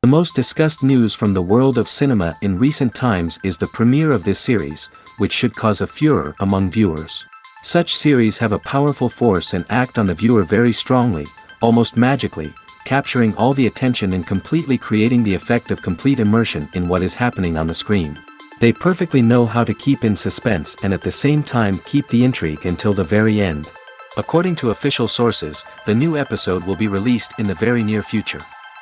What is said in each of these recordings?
The most discussed news from the world of cinema in recent times is the premiere of this series, which should cause a furor among viewers. Such series have a powerful force and act on the viewer very strongly, almost magically, capturing all the attention and completely creating the effect of complete immersion in what is happening on the screen. They perfectly know how to keep in suspense and at the same time keep the intrigue until the very end. According to official sources, the new episode will be released in the very near future.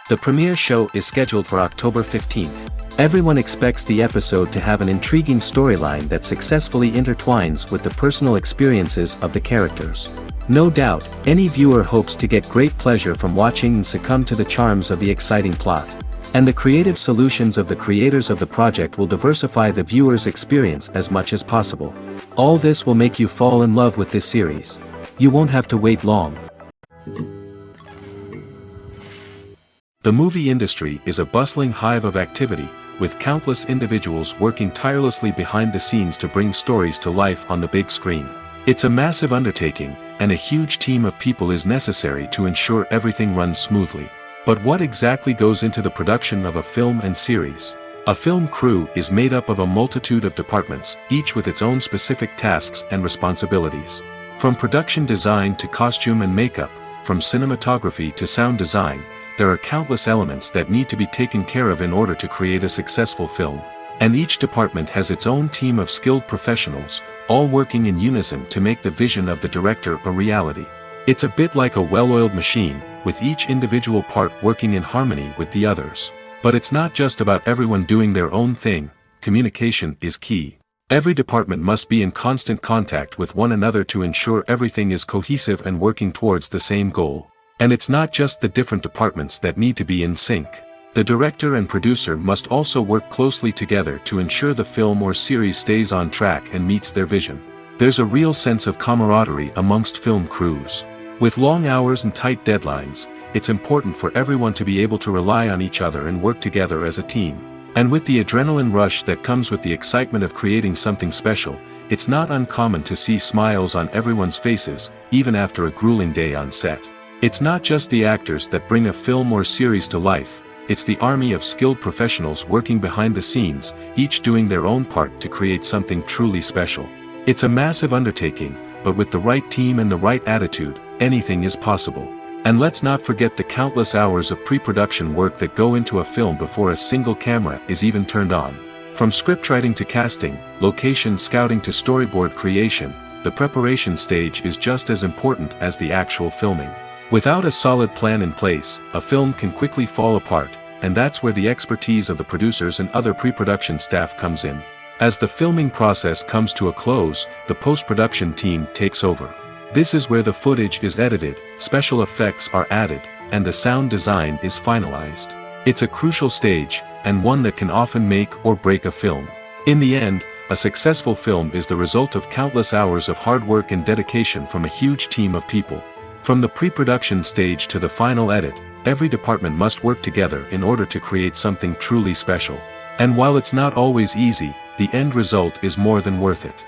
The premiere show is scheduled for October 15th. Everyone expects the episode to have an intriguing storyline that successfully intertwines with the personal experiences of the characters. No doubt, any viewer hopes to get great pleasure from watching and succumb to the charms of the exciting plot. And the creative solutions of the creators of the project will diversify the viewer's experience as much as possible. All this will make you fall in love with this series. You won't have to wait long. The movie industry is a bustling hive of activity, with countless individuals working tirelessly behind the scenes to bring stories to life on the big screen. It's a massive undertaking, and a huge team of people is necessary to ensure everything runs smoothly. But what exactly goes into the production of a film and series? A film crew is made up of a multitude of departments, each with its own specific tasks and responsibilities. From production design to costume and makeup, from cinematography to sound design, there are countless elements that need to be taken care of in order to create a successful film. And each department has its own team of skilled professionals, all working in unison to make the vision of the director a reality. It's a bit like a well-oiled machine, with each individual part working in harmony with the others. But it's not just about everyone doing their own thing. Communication is key. Every department must be in constant contact with one another to ensure everything is cohesive and working towards the same goal. And it's not just the different departments that need to be in sync. The director and producer must also work closely together to ensure the film or series stays on track and meets their vision. There's a real sense of camaraderie amongst film crews. With long hours and tight deadlines, it's important for everyone to be able to rely on each other and work together as a team. And with the adrenaline rush that comes with the excitement of creating something special, it's not uncommon to see smiles on everyone's faces, even after a grueling day on set. It's not just the actors that bring a film or series to life, it's the army of skilled professionals working behind the scenes, each doing their own part to create something truly special. It's a massive undertaking, but with the right team and the right attitude, anything is possible. And let's not forget the countless hours of pre-production work that go into a film before a single camera is even turned on. From scriptwriting to casting, location scouting to storyboard creation, the preparation stage is just as important as the actual filming. Without a solid plan in place, a film can quickly fall apart, and that's where the expertise of the producers and other pre-production staff comes in. As the filming process comes to a close, the post-production team takes over. This is where the footage is edited, special effects are added, and the sound design is finalized. It's a crucial stage, and one that can often make or break a film. In the end, a successful film is the result of countless hours of hard work and dedication from a huge team of people. From the pre-production stage to the final edit, every department must work together in order to create something truly special. And while it's not always easy, the end result is more than worth it.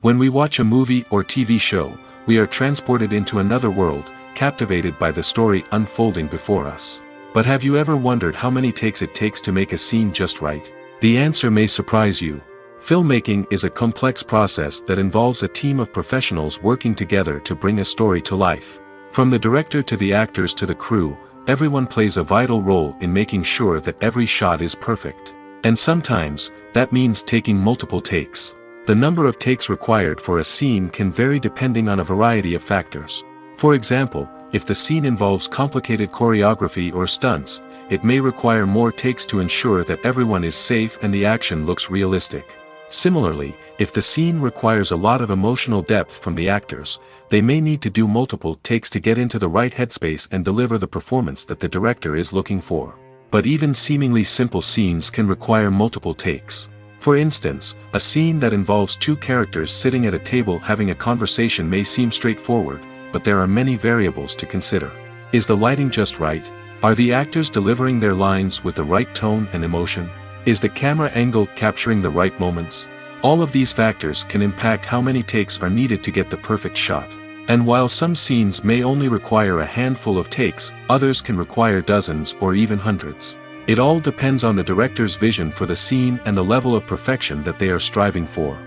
When we watch a movie or TV show, we are transported into another world, captivated by the story unfolding before us. But have you ever wondered how many takes it takes to make a scene just right? The answer may surprise you. Filmmaking is a complex process that involves a team of professionals working together to bring a story to life. From the director to the actors to the crew, everyone plays a vital role in making sure that every shot is perfect. And sometimes, that means taking multiple takes. The number of takes required for a scene can vary depending on a variety of factors. For example, if the scene involves complicated choreography or stunts, it may require more takes to ensure that everyone is safe and the action looks realistic. Similarly, if the scene requires a lot of emotional depth from the actors, they may need to do multiple takes to get into the right headspace and deliver the performance that the director is looking for. But even seemingly simple scenes can require multiple takes. For instance, a scene that involves two characters sitting at a table having a conversation may seem straightforward, but there are many variables to consider. Is the lighting just right? Are the actors delivering their lines with the right tone and emotion? Is the camera angle capturing the right moments? All of these factors can impact how many takes are needed to get the perfect shot. And while some scenes may only require a handful of takes, others can require dozens or even hundreds. It all depends on the director's vision for the scene and the level of perfection that they are striving for.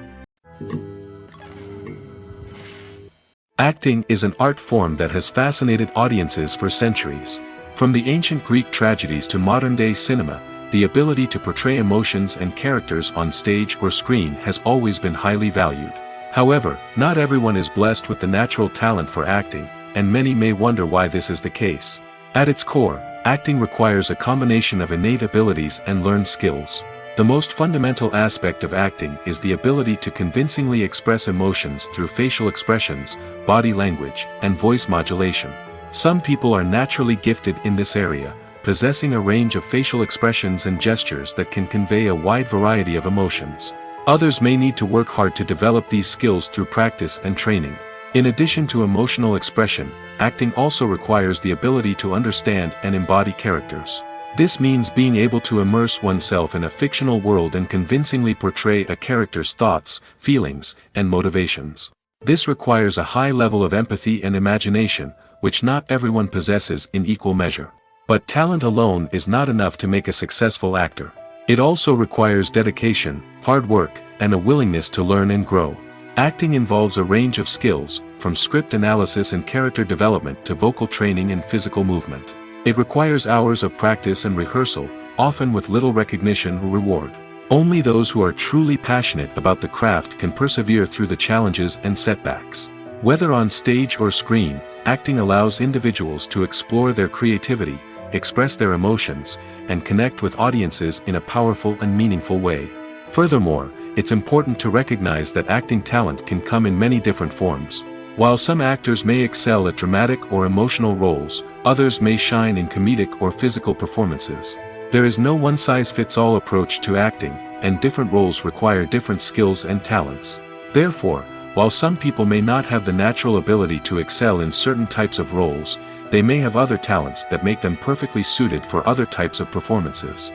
Acting is an art form that has fascinated audiences for centuries. From the ancient Greek tragedies to modern-day cinema, the ability to portray emotions and characters on stage or screen has always been highly valued. However, not everyone is blessed with the natural talent for acting, and many may wonder why this is the case. At its core, acting requires a combination of innate abilities and learned skills. The most fundamental aspect of acting is the ability to convincingly express emotions through facial expressions, body language, and voice modulation. Some people are naturally gifted in this area, possessing a range of facial expressions and gestures that can convey a wide variety of emotions. Others may need to work hard to develop these skills through practice and training. In addition to emotional expression, acting also requires the ability to understand and embody characters. This means being able to immerse oneself in a fictional world and convincingly portray a character's thoughts, feelings, and motivations. This requires a high level of empathy and imagination, which not everyone possesses in equal measure. But talent alone is not enough to make a successful actor. It also requires dedication, hard work, and a willingness to learn and grow. Acting involves a range of skills, from script analysis and character development to vocal training and physical movement. It requires hours of practice and rehearsal, often with little recognition or reward. Only those who are truly passionate about the craft can persevere through the challenges and setbacks. Whether on stage or screen, acting allows individuals to explore their creativity, express their emotions, and connect with audiences in a powerful and meaningful way. Furthermore, it's important to recognize that acting talent can come in many different forms. While some actors may excel at dramatic or emotional roles, others may shine in comedic or physical performances. There is no one-size-fits-all approach to acting, and different roles require different skills and talents. Therefore, while some people may not have the natural ability to excel in certain types of roles, they may have other talents that make them perfectly suited for other types of performances.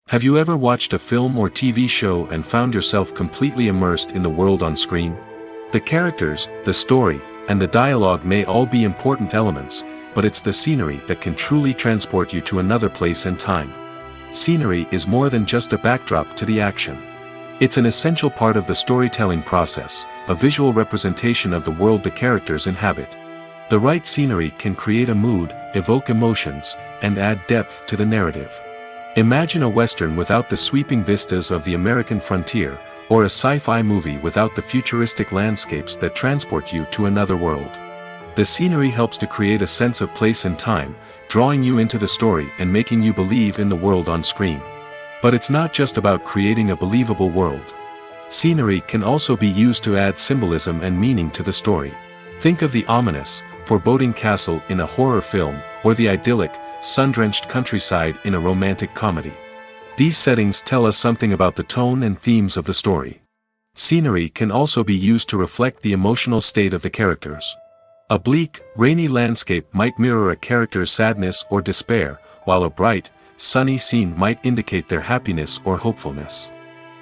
Have you ever watched a film or TV show and found yourself completely immersed in the world on screen? The characters, the story, and the dialogue may all be important elements, but it's the scenery that can truly transport you to another place and time. Scenery is more than just a backdrop to the action. It's an essential part of the storytelling process, a visual representation of the world the characters inhabit. The right scenery can create a mood, evoke emotions, and add depth to the narrative. Imagine a Western without the sweeping vistas of the American frontier, or a sci-fi movie without the futuristic landscapes that transport you to another world. The scenery helps to create a sense of place and time, drawing you into the story and making you believe in the world on screen. But it's not just about creating a believable world. Scenery can also be used to add symbolism and meaning to the story. Think of the ominous, foreboding castle in a horror film, or the idyllic, sun-drenched countryside in a romantic comedy. These settings tell us something about the tone and themes of the story. Scenery can also be used to reflect the emotional state of the characters. A bleak, rainy landscape might mirror a character's sadness or despair, while a bright, sunny scene might indicate their happiness or hopefulness.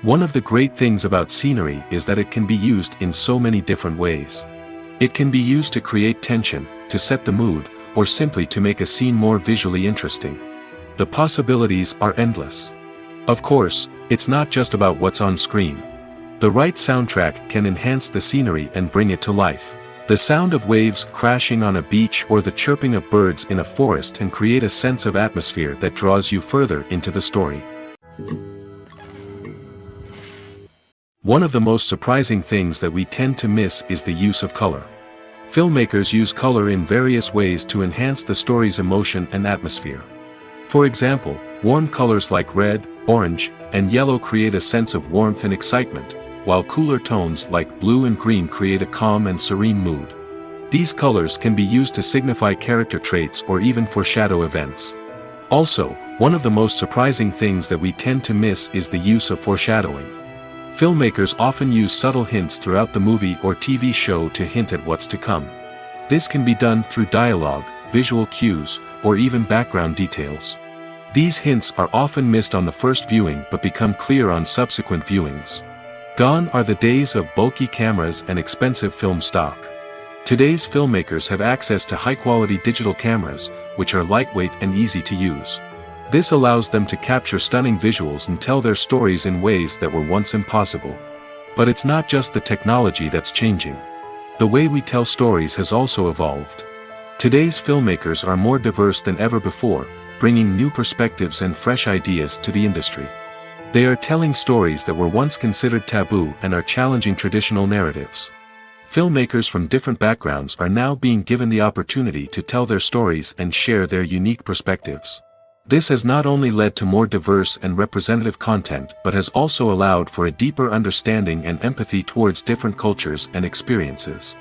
One of the great things about scenery is that it can be used in so many different ways. It can be used to create tension, to set the mood, or simply to make a scene more visually interesting. The possibilities are endless. Of course, it's not just about what's on screen. The right soundtrack can enhance the scenery and bring it to life. The sound of waves crashing on a beach or the chirping of birds in a forest can create a sense of atmosphere that draws you further into the story. One of the most surprising things that we tend to miss is the use of color. Filmmakers use color in various ways to enhance the story's emotion and atmosphere. For example, warm colors like red, orange, and yellow create a sense of warmth and excitement, while cooler tones like blue and green create a calm and serene mood. These colors can be used to signify character traits or even foreshadow events. Also, one of the most surprising things that we tend to miss is the use of foreshadowing. Filmmakers often use subtle hints throughout the movie or TV show to hint at what's to come. This can be done through dialogue, visual cues, or even background details. These hints are often missed on the first viewing but become clear on subsequent viewings. Gone are the days of bulky cameras and expensive film stock. Today's filmmakers have access to high-quality digital cameras, which are lightweight and easy to use. This allows them to capture stunning visuals and tell their stories in ways that were once impossible. But it's not just the technology that's changing. The way we tell stories has also evolved. Today's filmmakers are more diverse than ever before, bringing new perspectives and fresh ideas to the industry. They are telling stories that were once considered taboo and are challenging traditional narratives. Filmmakers from different backgrounds are now being given the opportunity to tell their stories and share their unique perspectives. This has not only led to more diverse and representative content but has also allowed for a deeper understanding and empathy towards different cultures and experiences.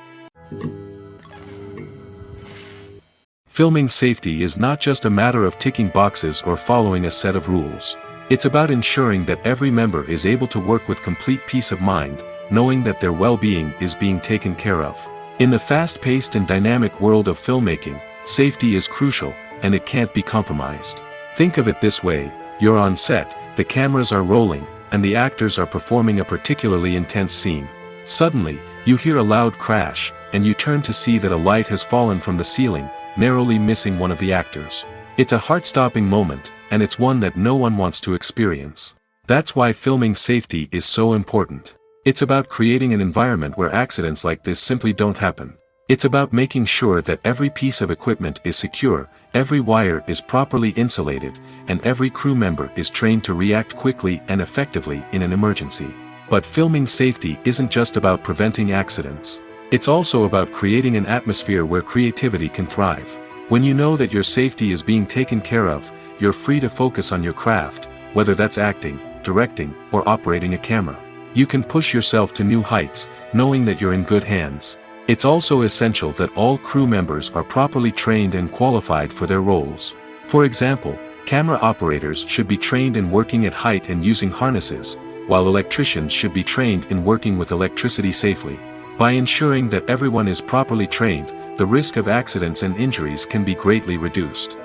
Filming safety is not just a matter of ticking boxes or following a set of rules. It's about ensuring that every member is able to work with complete peace of mind, knowing that their well-being is being taken care of. In the fast-paced and dynamic world of filmmaking, safety is crucial, and it can't be compromised. Think of it this way: you're on set, the cameras are rolling, and the actors are performing a particularly intense scene. Suddenly, you hear a loud crash, and you turn to see that a light has fallen from the ceiling, narrowly missing one of the actors. It's a heart-stopping moment, and it's one that no one wants to experience. That's why filming safety is so important. It's about creating an environment where accidents like this simply don't happen. It's about making sure that every piece of equipment is secure, every wire is properly insulated, and every crew member is trained to react quickly and effectively in an emergency. But filming safety isn't just about preventing accidents. It's also about creating an atmosphere where creativity can thrive. When you know that your safety is being taken care of, you're free to focus on your craft, whether that's acting, directing, or operating a camera. You can push yourself to new heights, knowing that you're in good hands. It's also essential that all crew members are properly trained and qualified for their roles. For example, camera operators should be trained in working at height and using harnesses, while electricians should be trained in working with electricity safely. By ensuring that everyone is properly trained, the risk of accidents and injuries can be greatly reduced.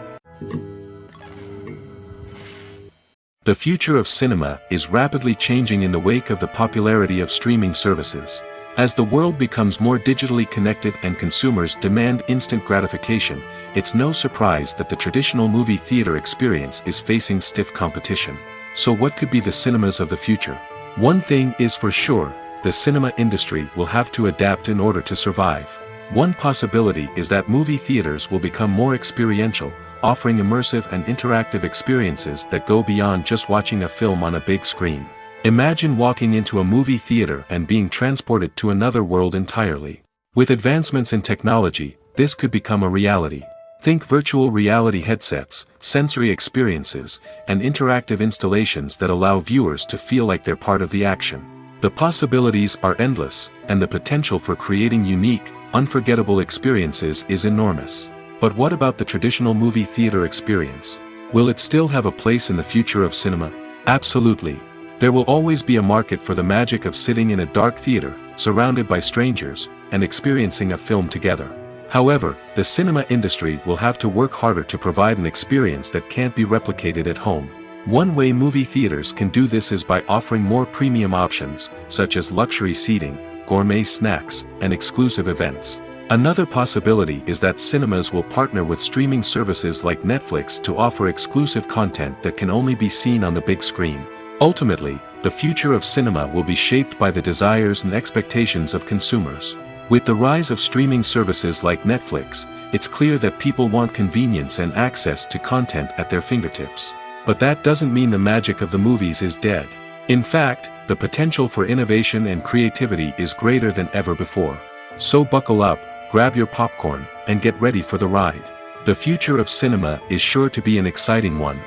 The future of cinema is rapidly changing in the wake of the popularity of streaming services. As the world becomes more digitally connected and consumers demand instant gratification, it's no surprise that the traditional movie theater experience is facing stiff competition. So what could be the cinemas of the future? One thing is for sure: the cinema industry will have to adapt in order to survive. One possibility is that movie theaters will become more experiential, offering immersive and interactive experiences that go beyond just watching a film on a big screen. Imagine walking into a movie theater and being transported to another world entirely. With advancements in technology, this could become a reality. Think virtual reality headsets, sensory experiences, and interactive installations that allow viewers to feel like they're part of the action. The possibilities are endless, and the potential for creating unique, unforgettable experiences is enormous. But what about the traditional movie theater experience? Will it still have a place in the future of cinema? Absolutely. There will always be a market for the magic of sitting in a dark theater, surrounded by strangers, and experiencing a film together. However, the cinema industry will have to work harder to provide an experience that can't be replicated at home. One way movie theaters can do this is by offering more premium options, such as luxury seating, gourmet snacks, and exclusive events. Another possibility is that cinemas will partner with streaming services like Netflix to offer exclusive content that can only be seen on the big screen. Ultimately, the future of cinema will be shaped by the desires and expectations of consumers. With the rise of streaming services like Netflix, it's clear that people want convenience and access to content at their fingertips. But that doesn't mean the magic of the movies is dead. In fact, the potential for innovation and creativity is greater than ever before. So buckle up, grab your popcorn, and get ready for the ride. The future of cinema is sure to be an exciting one.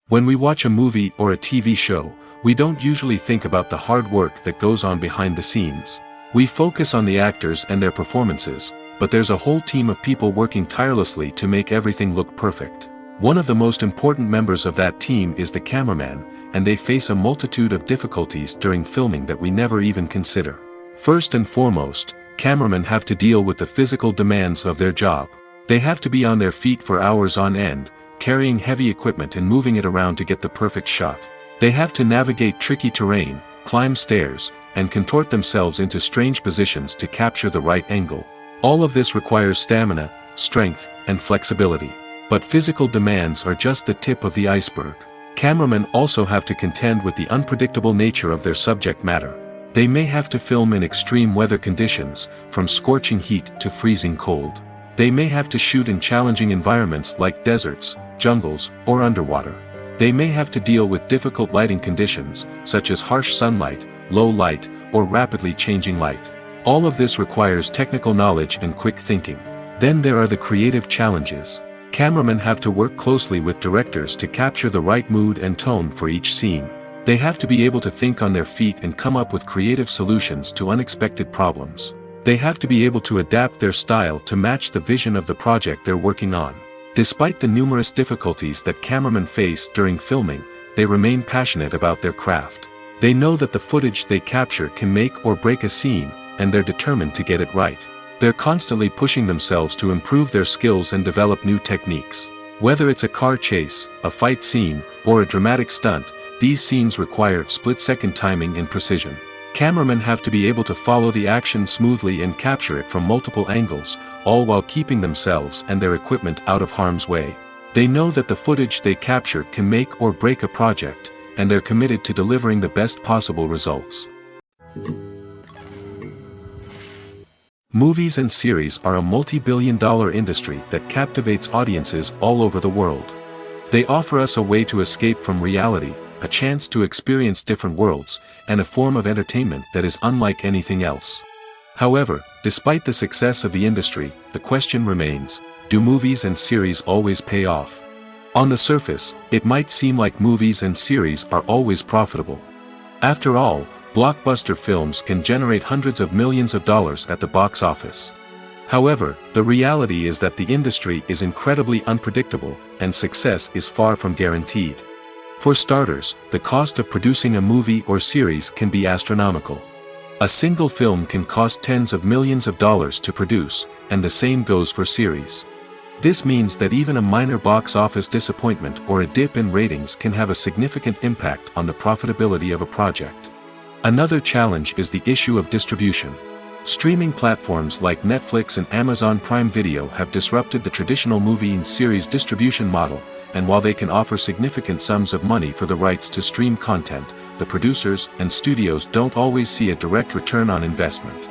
When we watch a movie or a TV show, we don't usually think about the hard work that goes on behind the scenes. We focus on the actors and their performances, but there's a whole team of people working tirelessly to make everything look perfect. One of the most important members of that team is the cameraman, and they face a multitude of difficulties during filming that we never even consider. First and foremost, cameramen have to deal with the physical demands of their job. They have to be on their feet for hours on end, carrying heavy equipment and moving it around to get the perfect shot. They have to navigate tricky terrain, climb stairs, and contort themselves into strange positions to capture the right angle. All of this requires stamina, strength, and flexibility. But physical demands are just the tip of the iceberg. Cameramen also have to contend with the unpredictable nature of their subject matter. They may have to film in extreme weather conditions, from scorching heat to freezing cold. They may have to shoot in challenging environments like deserts, jungles, or underwater. They may have to deal with difficult lighting conditions, such as harsh sunlight, low light, or rapidly changing light. All of this requires technical knowledge and quick thinking. Then there are the creative challenges. Cameramen have to work closely with directors to capture the right mood and tone for each scene. They have to be able to think on their feet and come up with creative solutions to unexpected problems. They have to be able to adapt their style to match the vision of the project they're working on. Despite the numerous difficulties that cameramen face during filming, they remain passionate about their craft. They know that the footage they capture can make or break a scene, and they're determined to get it right. They're constantly pushing themselves to improve their skills and develop new techniques. Whether it's a car chase, a fight scene, or a dramatic stunt, these scenes require split-second timing and precision. Cameramen have to be able to follow the action smoothly and capture it from multiple angles, all while keeping themselves and their equipment out of harm's way. They know that the footage they capture can make or break a project, and they're committed to delivering the best possible results. Movies and series are a multi-billion-dollar industry that captivates audiences all over the world. They offer us a way to escape from reality, a chance to experience different worlds, and a form of entertainment that is unlike anything else. However, despite the success of the industry, the question remains, do movies and series always pay off? On the surface, it might seem like movies and series are always profitable. After all, blockbuster films can generate hundreds of millions of dollars at the box office. However, the reality is that the industry is incredibly unpredictable, and success is far from guaranteed. For starters, the cost of producing a movie or series can be astronomical. A single film can cost tens of millions of dollars to produce, and the same goes for series. This means that even a minor box office disappointment or a dip in ratings can have a significant impact on the profitability of a project. Another challenge is the issue of distribution. Streaming platforms like Netflix and Amazon Prime Video have disrupted the traditional movie and series distribution model, and while they can offer significant sums of money for the rights to stream content, the producers and studios don't always see a direct return on investment.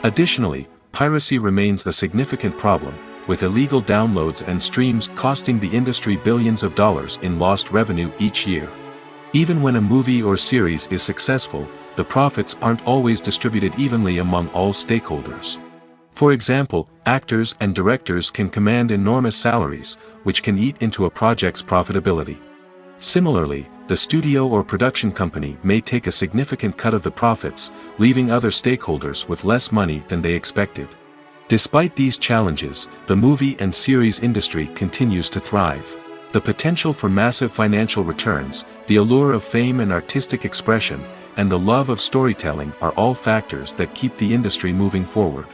Additionally, piracy remains a significant problem, with illegal downloads and streams costing the industry billions of dollars in lost revenue each year. Even when a movie or series is successful, the profits aren't always distributed evenly among all stakeholders. For example, actors and directors can command enormous salaries, which can eat into a project's profitability. Similarly, the studio or production company may take a significant cut of the profits, leaving other stakeholders with less money than they expected. Despite these challenges, the movie and series industry continues to thrive. The potential for massive financial returns, the allure of fame and artistic expression, and the love of storytelling are all factors that keep the industry moving forward.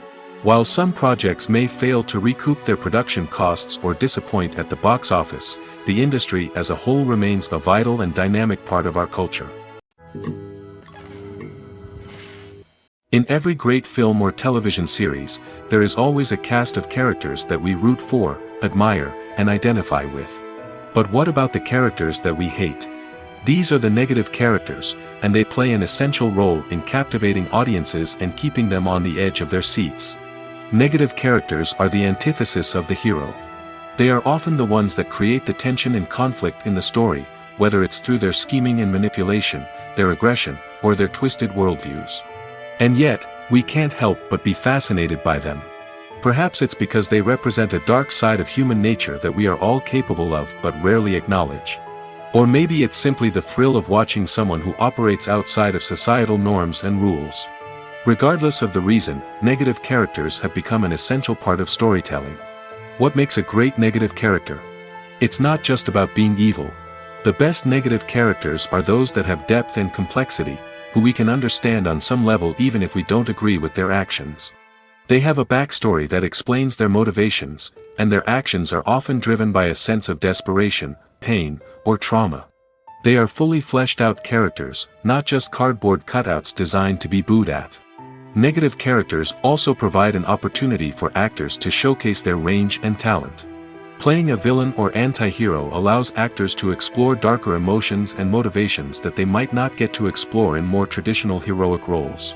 While some projects may fail to recoup their production costs or disappoint at the box office, the industry as a whole remains a vital and dynamic part of our culture. In every great film or television series, there is always a cast of characters that we root for, admire, and identify with. But what about the characters that we hate? These are the negative characters, and they play an essential role in captivating audiences and keeping them on the edge of their seats. Negative characters are the antithesis of the hero. They are often the ones that create the tension and conflict in the story, whether it's through their scheming and manipulation, their aggression, or their twisted worldviews. And yet, we can't help but be fascinated by them. Perhaps it's because they represent a dark side of human nature that we are all capable of but rarely acknowledge. Or maybe it's simply the thrill of watching someone who operates outside of societal norms and rules. Regardless of the reason, negative characters have become an essential part of storytelling. What makes a great negative character? It's not just about being evil. The best negative characters are those that have depth and complexity, who we can understand on some level even if we don't agree with their actions. They have a backstory that explains their motivations, and their actions are often driven by a sense of desperation, pain, or trauma. They are fully fleshed out characters, not just cardboard cutouts designed to be booed at. Negative characters also provide an opportunity for actors to showcase their range and talent. Playing a villain or anti-hero allows actors to explore darker emotions and motivations that they might not get to explore in more traditional heroic roles.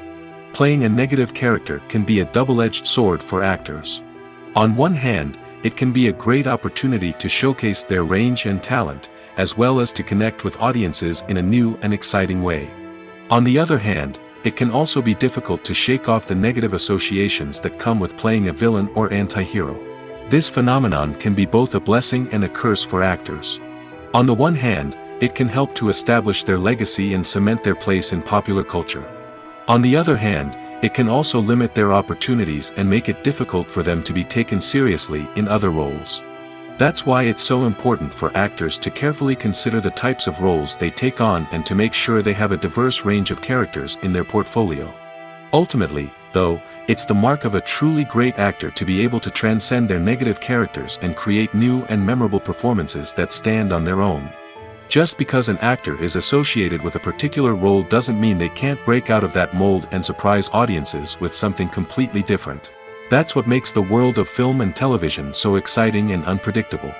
Playing a negative character can be a double-edged sword for actors. On one hand, it can be a great opportunity to showcase their range and talent, as well as to connect with audiences in a new and exciting way. On the other hand, it can also be difficult to shake off the negative associations that come with playing a villain or anti-hero. This phenomenon can be both a blessing and a curse for actors. On the one hand, it can help to establish their legacy and cement their place in popular culture. On the other hand, it can also limit their opportunities and make it difficult for them to be taken seriously in other roles. That's why it's so important for actors to carefully consider the types of roles they take on and to make sure they have a diverse range of characters in their portfolio. Ultimately, though, it's the mark of a truly great actor to be able to transcend their negative characters and create new and memorable performances that stand on their own. Just because an actor is associated with a particular role doesn't mean they can't break out of that mold and surprise audiences with something completely different. That's what makes the world of film and television so exciting and unpredictable.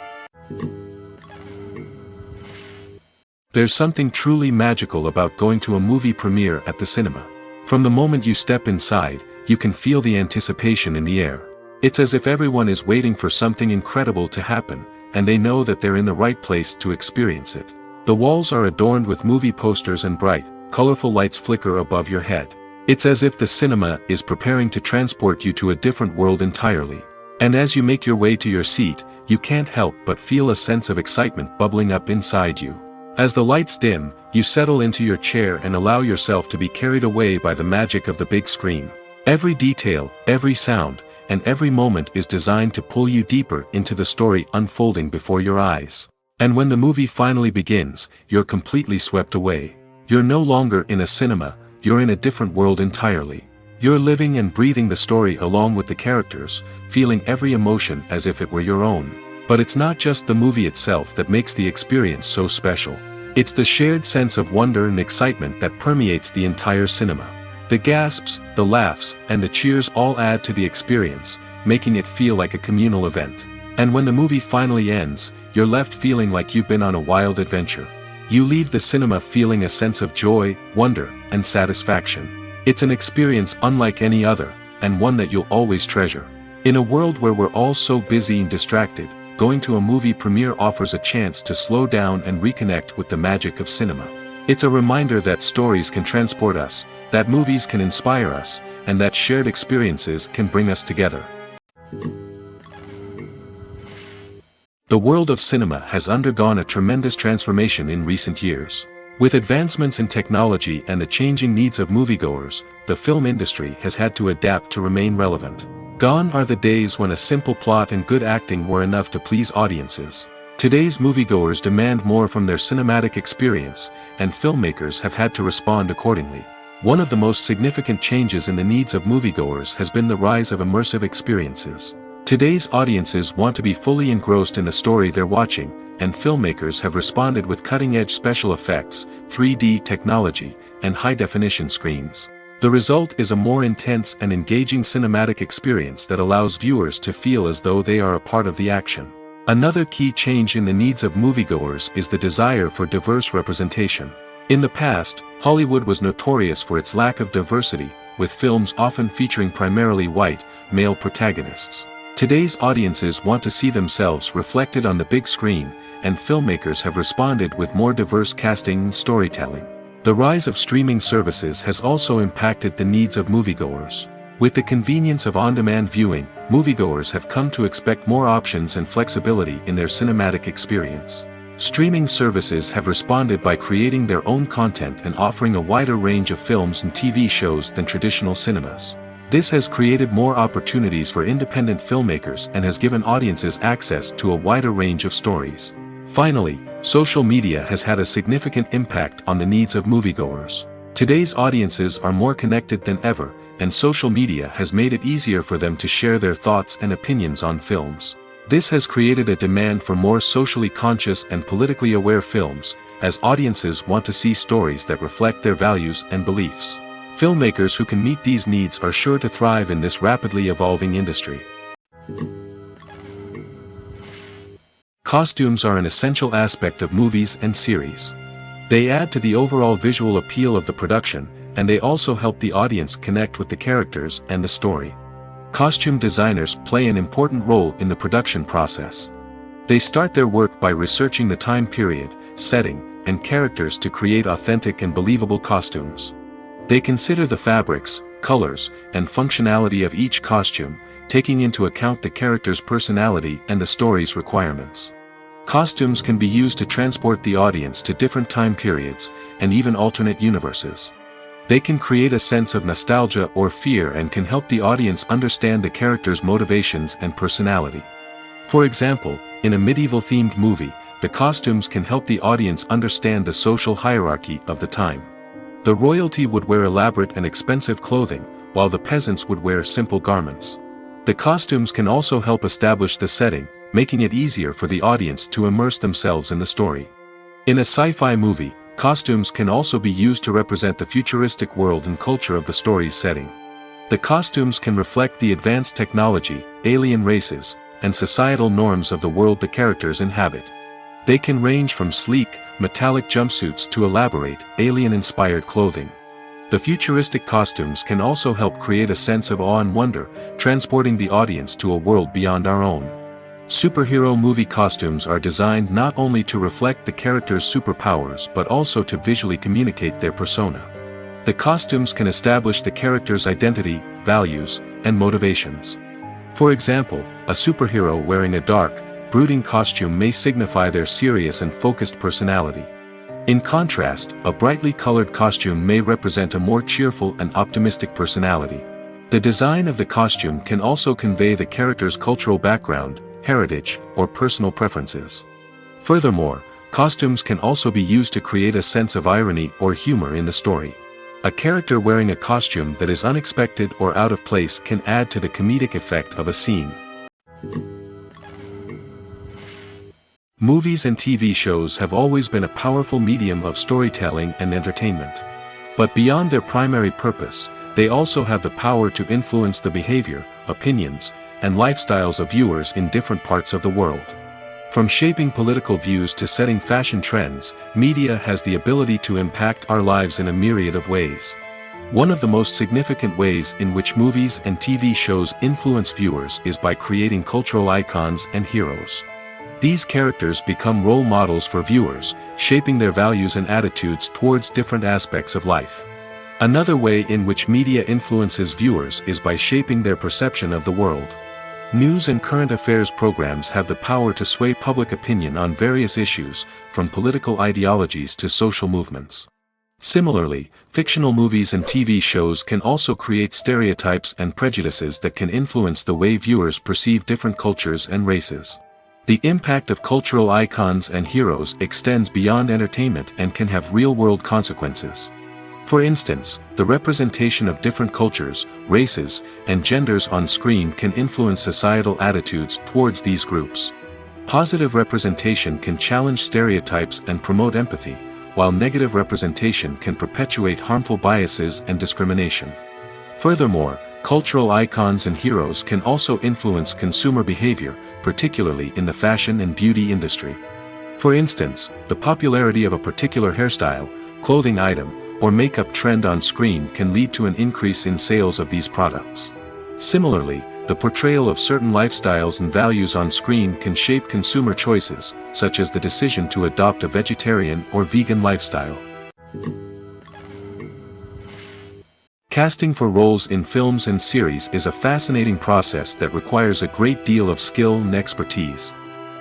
There's something truly magical about going to a movie premiere at the cinema. From the moment you step inside, you can feel the anticipation in the air. It's as if everyone is waiting for something incredible to happen, and they know that they're in the right place to experience it. The walls are adorned with movie posters and bright, colorful lights flicker above your head. It's as if the cinema is preparing to transport you to a different world entirely. And as you make your way to your seat, you can't help but feel a sense of excitement bubbling up inside you. As the lights dim, you settle into your chair and allow yourself to be carried away by the magic of the big screen. Every detail, every sound, and every moment is designed to pull you deeper into the story unfolding before your eyes. And when the movie finally begins, you're completely swept away. You're no longer in a cinema, you're in a different world entirely. You're living and breathing the story along with the characters, feeling every emotion as if it were your own. But it's not just the movie itself that makes the experience so special. It's the shared sense of wonder and excitement that permeates the entire cinema. The gasps, the laughs, and the cheers all add to the experience, making it feel like a communal event. And when the movie finally ends, you're left feeling like you've been on a wild adventure. You leave the cinema feeling a sense of joy, wonder, and satisfaction. It's an experience unlike any other, and one that you'll always treasure. In a world where we're all so busy and distracted, going to a movie premiere offers a chance to slow down and reconnect with the magic of cinema. It's a reminder that stories can transport us, that movies can inspire us, and that shared experiences can bring us together. The world of cinema has undergone a tremendous transformation in recent years. With advancements in technology and the changing needs of moviegoers, the film industry has had to adapt to remain relevant. Gone are the days when a simple plot and good acting were enough to please audiences. Today's moviegoers demand more from their cinematic experience, and filmmakers have had to respond accordingly. One of the most significant changes in the needs of moviegoers has been the rise of immersive experiences. Today's audiences want to be fully engrossed in the story they're watching, and filmmakers have responded with cutting-edge special effects, 3D technology, and high-definition screens. The result is a more intense and engaging cinematic experience that allows viewers to feel as though they are a part of the action. Another key change in the needs of moviegoers is the desire for diverse representation. In the past, Hollywood was notorious for its lack of diversity, with films often featuring primarily white, male protagonists. Today's audiences want to see themselves reflected on the big screen, and filmmakers have responded with more diverse casting and storytelling. The rise of streaming services has also impacted the needs of moviegoers. With the convenience of on-demand viewing, moviegoers have come to expect more options and flexibility in their cinematic experience. Streaming services have responded by creating their own content and offering a wider range of films and TV shows than traditional cinemas. This has created more opportunities for independent filmmakers and has given audiences access to a wider range of stories. Finally, social media has had a significant impact on the needs of moviegoers. Today's audiences are more connected than ever, and social media has made it easier for them to share their thoughts and opinions on films. This has created a demand for more socially conscious and politically aware films, as audiences want to see stories that reflect their values and beliefs. Filmmakers who can meet these needs are sure to thrive in this rapidly evolving industry. Costumes are an essential aspect of movies and series. They add to the overall visual appeal of the production, and they also help the audience connect with the characters and the story. Costume designers play an important role in the production process. They start their work by researching the time period, setting, and characters to create authentic and believable costumes. They consider the fabrics, colors, and functionality of each costume, taking into account the character's personality and the story's requirements. Costumes can be used to transport the audience to different time periods, and even alternate universes. They can create a sense of nostalgia or fear and can help the audience understand the character's motivations and personality. For example, in a medieval-themed movie, the costumes can help the audience understand the social hierarchy of the time. The royalty would wear elaborate and expensive clothing, while the peasants would wear simple garments. The costumes can also help establish the setting, making it easier for the audience to immerse themselves in the story. In a sci-fi movie, costumes can also be used to represent the futuristic world and culture of the story's setting. The costumes can reflect the advanced technology, alien races, and societal norms of the world the characters inhabit. They can range from sleek, metallic jumpsuits to elaborate, alien-inspired clothing. The futuristic costumes can also help create a sense of awe and wonder, transporting the audience to a world beyond our own. Superhero movie costumes are designed not only to reflect the character's superpowers but also to visually communicate their persona. The costumes can establish the character's identity, values, and motivations. For example, a superhero wearing a dark, brooding costume may signify their serious and focused personality. In contrast, a brightly colored costume may represent a more cheerful and optimistic personality. The design of the costume can also convey the character's cultural background, heritage, or personal preferences. Furthermore, costumes can also be used to create a sense of irony or humor in the story. A character wearing a costume that is unexpected or out of place can add to the comedic effect of a scene. Movies and TV shows have always been a powerful medium of storytelling and entertainment. But beyond their primary purpose, they also have the power to influence the behavior, opinions, and lifestyles of viewers in different parts of the world. From shaping political views to setting fashion trends, media has the ability to impact our lives in a myriad of ways. One of the most significant ways in which movies and TV shows influence viewers is by creating cultural icons and heroes. These characters become role models for viewers, shaping their values and attitudes towards different aspects of life. Another way in which media influences viewers is by shaping their perception of the world. News and current affairs programs have the power to sway public opinion on various issues, from political ideologies to social movements. Similarly, fictional movies and TV shows can also create stereotypes and prejudices that can influence the way viewers perceive different cultures and races. The impact of cultural icons and heroes extends beyond entertainment and can have real-world consequences. For instance, the representation of different cultures, races, and genders on screen can influence societal attitudes towards these groups. Positive representation can challenge stereotypes and promote empathy, while negative representation can perpetuate harmful biases and discrimination. Furthermore, Cultural icons and heroes can also influence consumer behavior, particularly in the fashion and beauty industry. For instance, the popularity of a particular hairstyle, clothing item, or makeup trend on screen can lead to an increase in sales of these products. Similarly, the portrayal of certain lifestyles and values on screen can shape consumer choices, such as the decision to adopt a vegetarian or vegan lifestyle. Casting for roles in films and series is a fascinating process that requires a great deal of skill and expertise.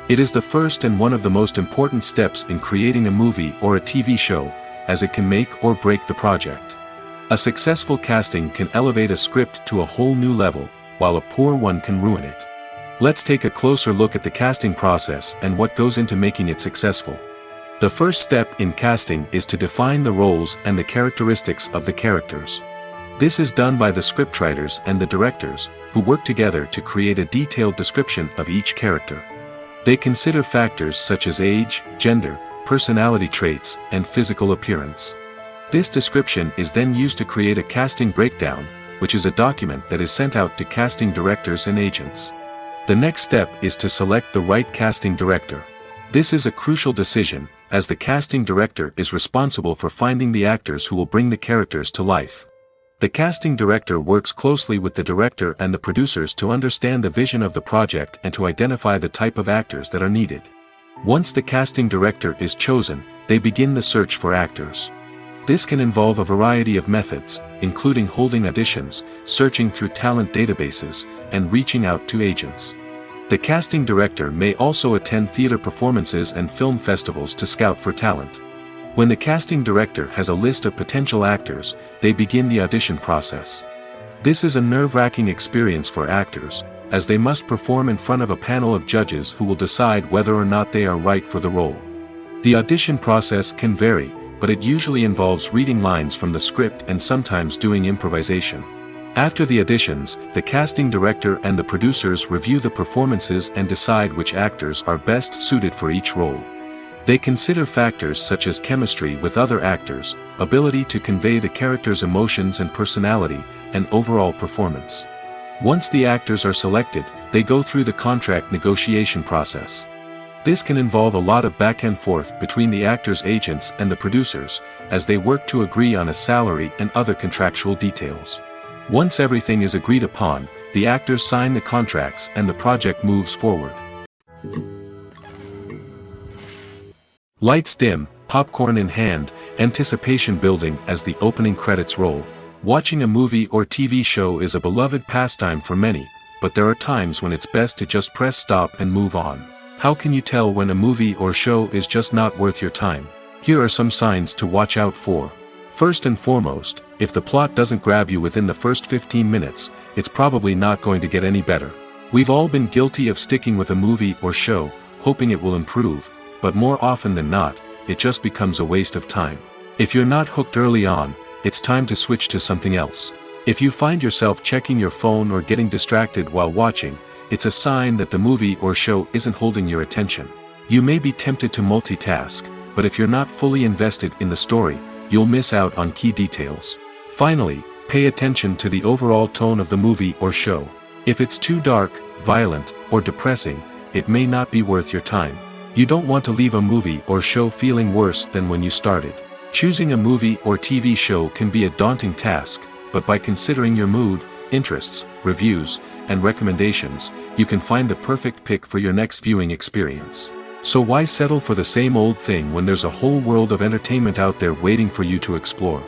It is the first and one of the most important steps in creating a movie or a TV show, as it can make or break the project. A successful casting can elevate a script to a whole new level, while a poor one can ruin it. Let's take a closer look at the casting process and what goes into making it successful. The first step in casting is to define the roles and the characteristics of the characters. This is done by the scriptwriters and the directors, who work together to create a detailed description of each character. They consider factors such as age, gender, personality traits, and physical appearance. This description is then used to create a casting breakdown, which is a document that is sent out to casting directors and agents. The next step is to select the right casting director. This is a crucial decision, as the casting director is responsible for finding the actors who will bring the characters to life. The casting director works closely with the director and the producers to understand the vision of the project and to identify the type of actors that are needed. Once the casting director is chosen, they begin the search for actors. This can involve a variety of methods, including holding auditions, searching through talent databases, and reaching out to agents. The casting director may also attend theater performances and film festivals to scout for talent. When the casting director has a list of potential actors, they begin the audition process. This is a nerve-wracking experience for actors, as they must perform in front of a panel of judges who will decide whether or not they are right for the role. The audition process can vary, but it usually involves reading lines from the script and sometimes doing improvisation. After the auditions, the casting director and the producers review the performances and decide which actors are best suited for each role. They consider factors such as chemistry with other actors, ability to convey the character's emotions and personality, and overall performance. Once the actors are selected, they go through the contract negotiation process. This can involve a lot of back and forth between the actors' agents and the producers, as they work to agree on a salary and other contractual details. Once everything is agreed upon, the actors sign the contracts and the project moves forward. Lights dim, popcorn in hand, anticipation building as the opening credits roll. Watching a movie or TV show is a beloved pastime for many, but there are times when it's best to just press stop and move on. How can you tell when a movie or show is just not worth your time? Here are some signs to watch out for. First and foremost, if the plot doesn't grab you within the first 15 minutes, it's probably not going to get any better. We've all been guilty of sticking with a movie or show, hoping it will improve, but more often than not, it just becomes a waste of time. If you're not hooked early on, it's time to switch to something else. If you find yourself checking your phone or getting distracted while watching, it's a sign that the movie or show isn't holding your attention. You may be tempted to multitask, but if you're not fully invested in the story, you'll miss out on key details. Finally, pay attention to the overall tone of the movie or show. If it's too dark, violent, or depressing, it may not be worth your time. You don't want to leave a movie or show feeling worse than when you started. Choosing a movie or TV show can be a daunting task, but by considering your mood, interests, reviews, and recommendations, you can find the perfect pick for your next viewing experience. So why settle for the same old thing when there's a whole world of entertainment out there waiting for you to explore?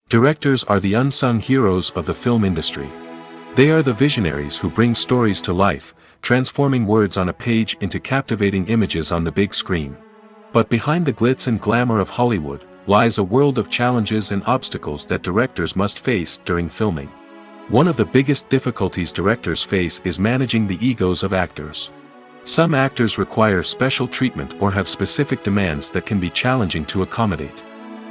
Directors are the unsung heroes of the film industry. They are the visionaries who bring stories to life, transforming words on a page into captivating images on the big screen. But behind the glitz and glamour of Hollywood, lies a world of challenges and obstacles that directors must face during filming. One of the biggest difficulties directors face is managing the egos of actors. Some actors require special treatment or have specific demands that can be challenging to accommodate.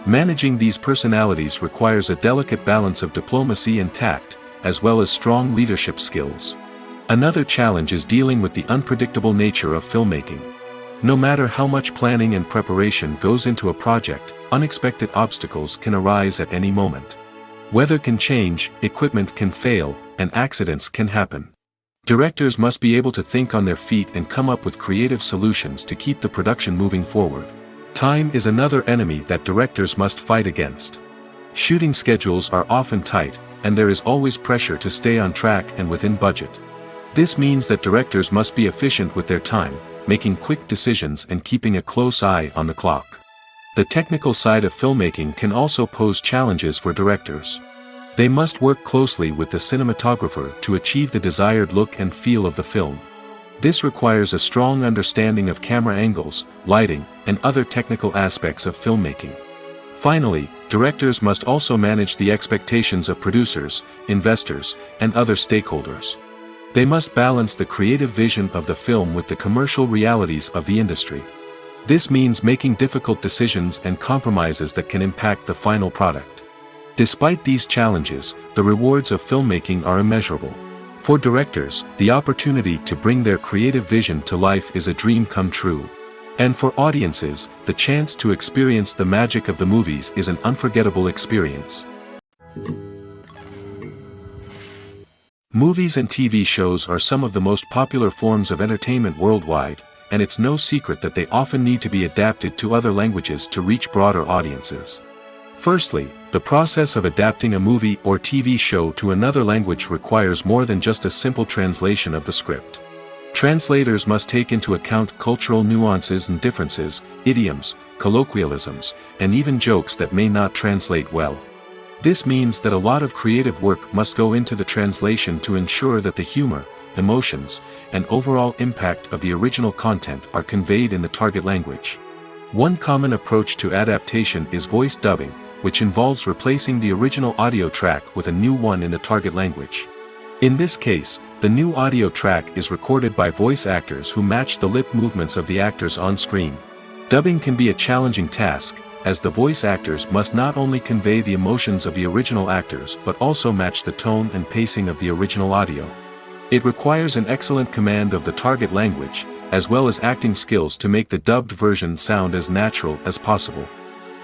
Managing these personalities requires a delicate balance of diplomacy and tact, as well as strong leadership skills. Another challenge is dealing with the unpredictable nature of filmmaking. No matter how much planning and preparation goes into a project, unexpected obstacles can arise at any moment. Weather can change, equipment can fail, and accidents can happen. Directors must be able to think on their feet and come up with creative solutions to keep the production moving forward. Time is another enemy that directors must fight against. Shooting schedules are often tight, and there is always pressure to stay on track and within budget. This means that directors must be efficient with their time, making quick decisions and keeping a close eye on the clock. The technical side of filmmaking can also pose challenges for directors. They must work closely with the cinematographer to achieve the desired look and feel of the film. This requires a strong understanding of camera angles, lighting, and other technical aspects of filmmaking. Finally, directors must also manage the expectations of producers, investors, and other stakeholders. They must balance the creative vision of the film with the commercial realities of the industry. This means making difficult decisions and compromises that can impact the final product. Despite these challenges, the rewards of filmmaking are immeasurable. For directors, the opportunity to bring their creative vision to life is a dream come true. And for audiences, the chance to experience the magic of the movies is an unforgettable experience. Movies and TV shows are some of the most popular forms of entertainment worldwide, and it's no secret that they often need to be adapted to other languages to reach broader audiences. Firstly, the process of adapting a movie or TV show to another language requires more than just a simple translation of the script. Translators must take into account cultural nuances and differences, idioms, colloquialisms, and even jokes that may not translate well. This means that a lot of creative work must go into the translation to ensure that the humor, emotions, and overall impact of the original content are conveyed in the target language. One common approach to adaptation is voice dubbing, which involves replacing the original audio track with a new one in the target language. In this case, the new audio track is recorded by voice actors who match the lip movements of the actors on screen. Dubbing can be a challenging task, as the voice actors must not only convey the emotions of the original actors but also match the tone and pacing of the original audio. It requires an excellent command of the target language, as well as acting skills to make the dubbed version sound as natural as possible.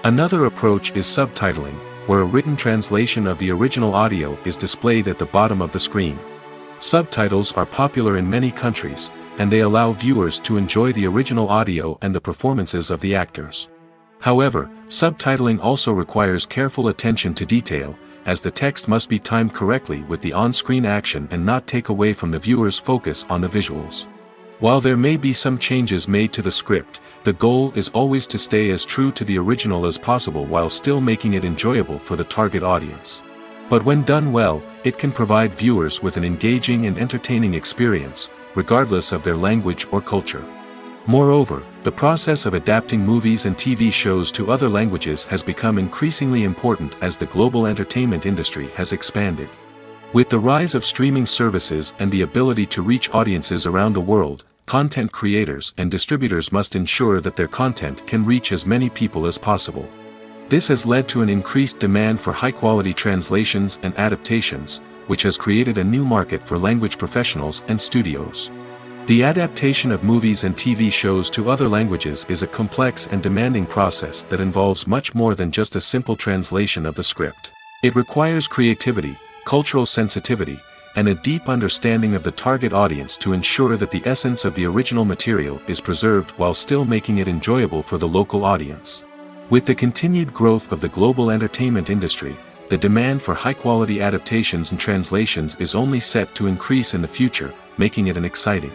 Another approach is subtitling, where a written translation of the original audio is displayed at the bottom of the screen. Subtitles are popular in many countries, and they allow viewers to enjoy the original audio and the performances of the actors. However, subtitling also requires careful attention to detail, as the text must be timed correctly with the on-screen action and not take away from the viewer's focus on the visuals. While there may be some changes made to the script, the goal is always to stay as true to the original as possible while still making it enjoyable for the target audience. But when done well, it can provide viewers with an engaging and entertaining experience, regardless of their language or culture. Moreover, the process of adapting movies and TV shows to other languages has become increasingly important as the global entertainment industry has expanded. With the rise of streaming services and the ability to reach audiences around the world, content creators and distributors must ensure that their content can reach as many people as possible. This has led to an increased demand for high-quality translations and adaptations, which has created a new market for language professionals and studios. The adaptation of movies and TV shows to other languages is a complex and demanding process that involves much more than just a simple translation of the script. It requires creativity, cultural sensitivity, and a deep understanding of the target audience to ensure that the essence of the original material is preserved while still making it enjoyable for the local audience. With the continued growth of the global entertainment industry, the demand for high-quality adaptations and translations is only set to increase in the future, making it an exciting.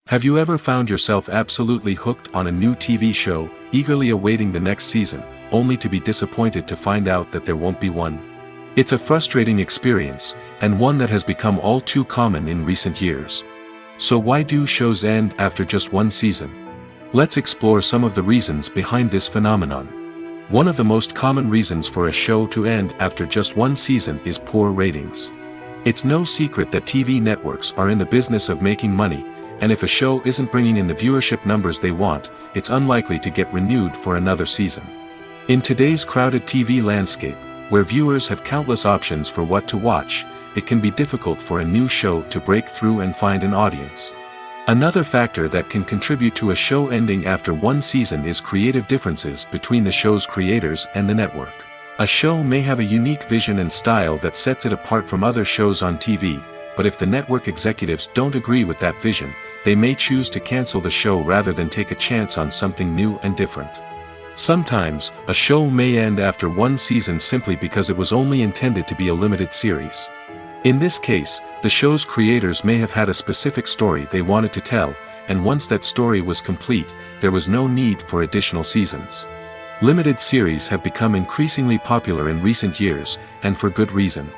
Have you ever found yourself absolutely hooked on a new TV show, eagerly awaiting the next season, only to be disappointed to find out that there won't be one? It's a frustrating experience, and one that has become all too common in recent years. So why do shows end after just one season? Let's explore some of the reasons behind this phenomenon. One of the most common reasons for a show to end after just one season is poor ratings. It's no secret that TV networks are in the business of making money, and if a show isn't bringing in the viewership numbers they want, it's unlikely to get renewed for another season. In today's crowded TV landscape, where viewers have countless options for what to watch, it can be difficult for a new show to break through and find an audience. Another factor that can contribute to a show ending after one season is creative differences between the show's creators and the network. A show may have a unique vision and style that sets it apart from other shows on TV, but if the network executives don't agree with that vision, they may choose to cancel the show rather than take a chance on something new and different. Sometimes, a show may end after one season simply because it was only intended to be a limited series. In this case, the show's creators may have had a specific story they wanted to tell, and once that story was complete, there was no need for additional seasons. Limited series have become increasingly popular in recent years, and for good reason.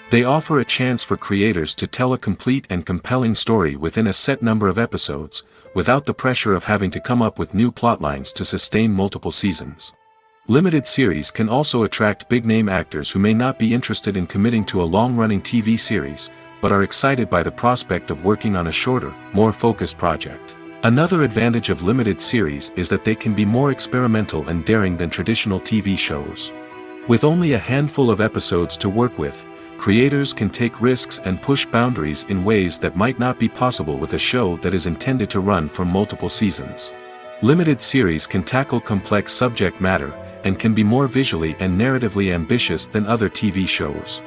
They offer a chance for creators to tell a complete and compelling story within a set number of episodes, without the pressure of having to come up with new plotlines to sustain multiple seasons. Limited series can also attract big-name actors who may not be interested in committing to a long-running TV series, but are excited by the prospect of working on a shorter, more focused project. Another advantage of limited series is that they can be more experimental and daring than traditional TV shows. With only a handful of episodes to work with, creators can take risks and push boundaries in ways that might not be possible with a show that is intended to run for multiple seasons. Limited series can tackle complex subject matter, and can be more visually and narratively ambitious than other TV shows.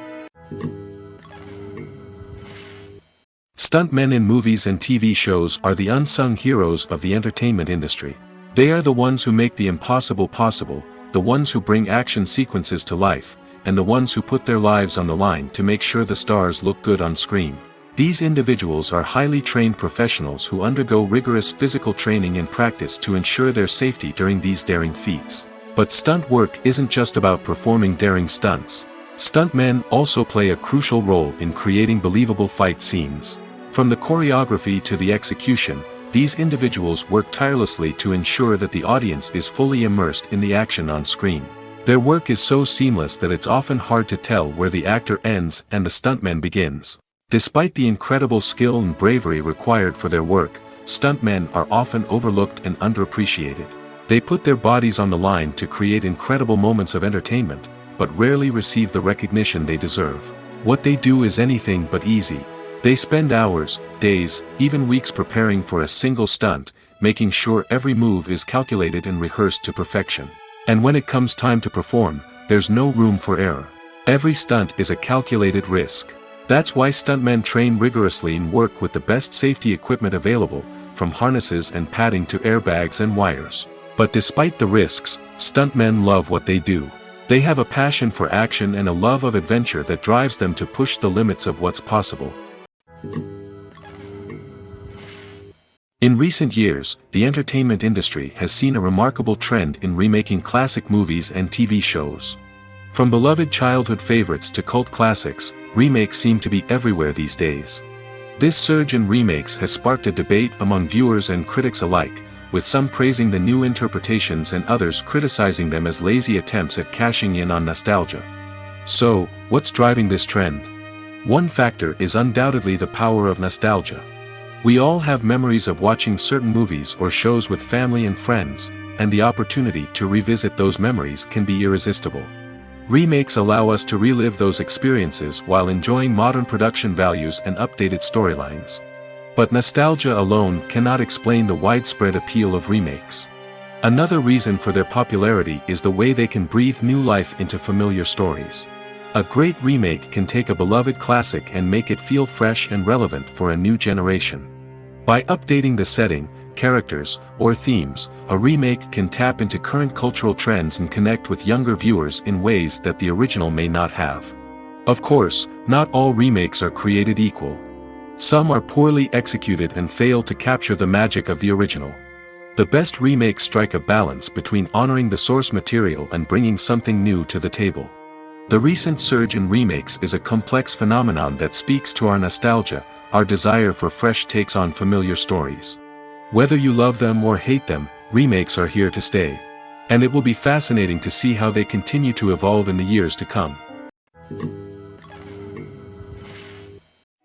Stuntmen in movies and TV shows are the unsung heroes of the entertainment industry. They are the ones who make the impossible possible, the ones who bring action sequences to life, and the ones who put their lives on the line to make sure the stars look good on screen. These individuals are highly trained professionals who undergo rigorous physical training and practice to ensure their safety during these daring feats. But stunt work isn't just about performing daring stunts. Stuntmen also play a crucial role in creating believable fight scenes. From the choreography to the execution, these individuals work tirelessly to ensure that the audience is fully immersed in the action on screen. Their work is so seamless that it's often hard to tell where the actor ends and the stuntman begins. Despite the incredible skill and bravery required for their work, stuntmen are often overlooked and underappreciated. They put their bodies on the line to create incredible moments of entertainment, but rarely receive the recognition they deserve. What they do is anything but easy. They spend hours, days, even weeks preparing for a single stunt, making sure every move is calculated and rehearsed to perfection. And when it comes time to perform, there's no room for error. Every stunt is a calculated risk. That's why stuntmen train rigorously and work with the best safety equipment available, from harnesses and padding to airbags and wires. But despite the risks, stuntmen love what they do. They have a passion for action and a love of adventure that drives them to push the limits of what's possible. In recent years, the entertainment industry has seen a remarkable trend in remaking classic movies and TV shows. From beloved childhood favorites to cult classics, remakes seem to be everywhere these days. This surge in remakes has sparked a debate among viewers and critics alike, with some praising the new interpretations and others criticizing them as lazy attempts at cashing in on nostalgia. So, what's driving this trend? One factor is undoubtedly the power of nostalgia. We all have memories of watching certain movies or shows with family and friends, and the opportunity to revisit those memories can be irresistible. Remakes allow us to relive those experiences while enjoying modern production values and updated storylines. But nostalgia alone cannot explain the widespread appeal of remakes. Another reason for their popularity is the way they can breathe new life into familiar stories. A great remake can take a beloved classic and make it feel fresh and relevant for a new generation. By updating the setting, characters, or themes, a remake can tap into current cultural trends and connect with younger viewers in ways that the original may not have. Of course, not all remakes are created equal. Some are poorly executed and fail to capture the magic of the original. The best remakes strike a balance between honoring the source material and bringing something new to the table. The recent surge in remakes is a complex phenomenon that speaks to our nostalgia, our desire for fresh takes on familiar stories. Whether you love them or hate them, remakes are here to stay. And it will be fascinating to see how they continue to evolve in the years to come.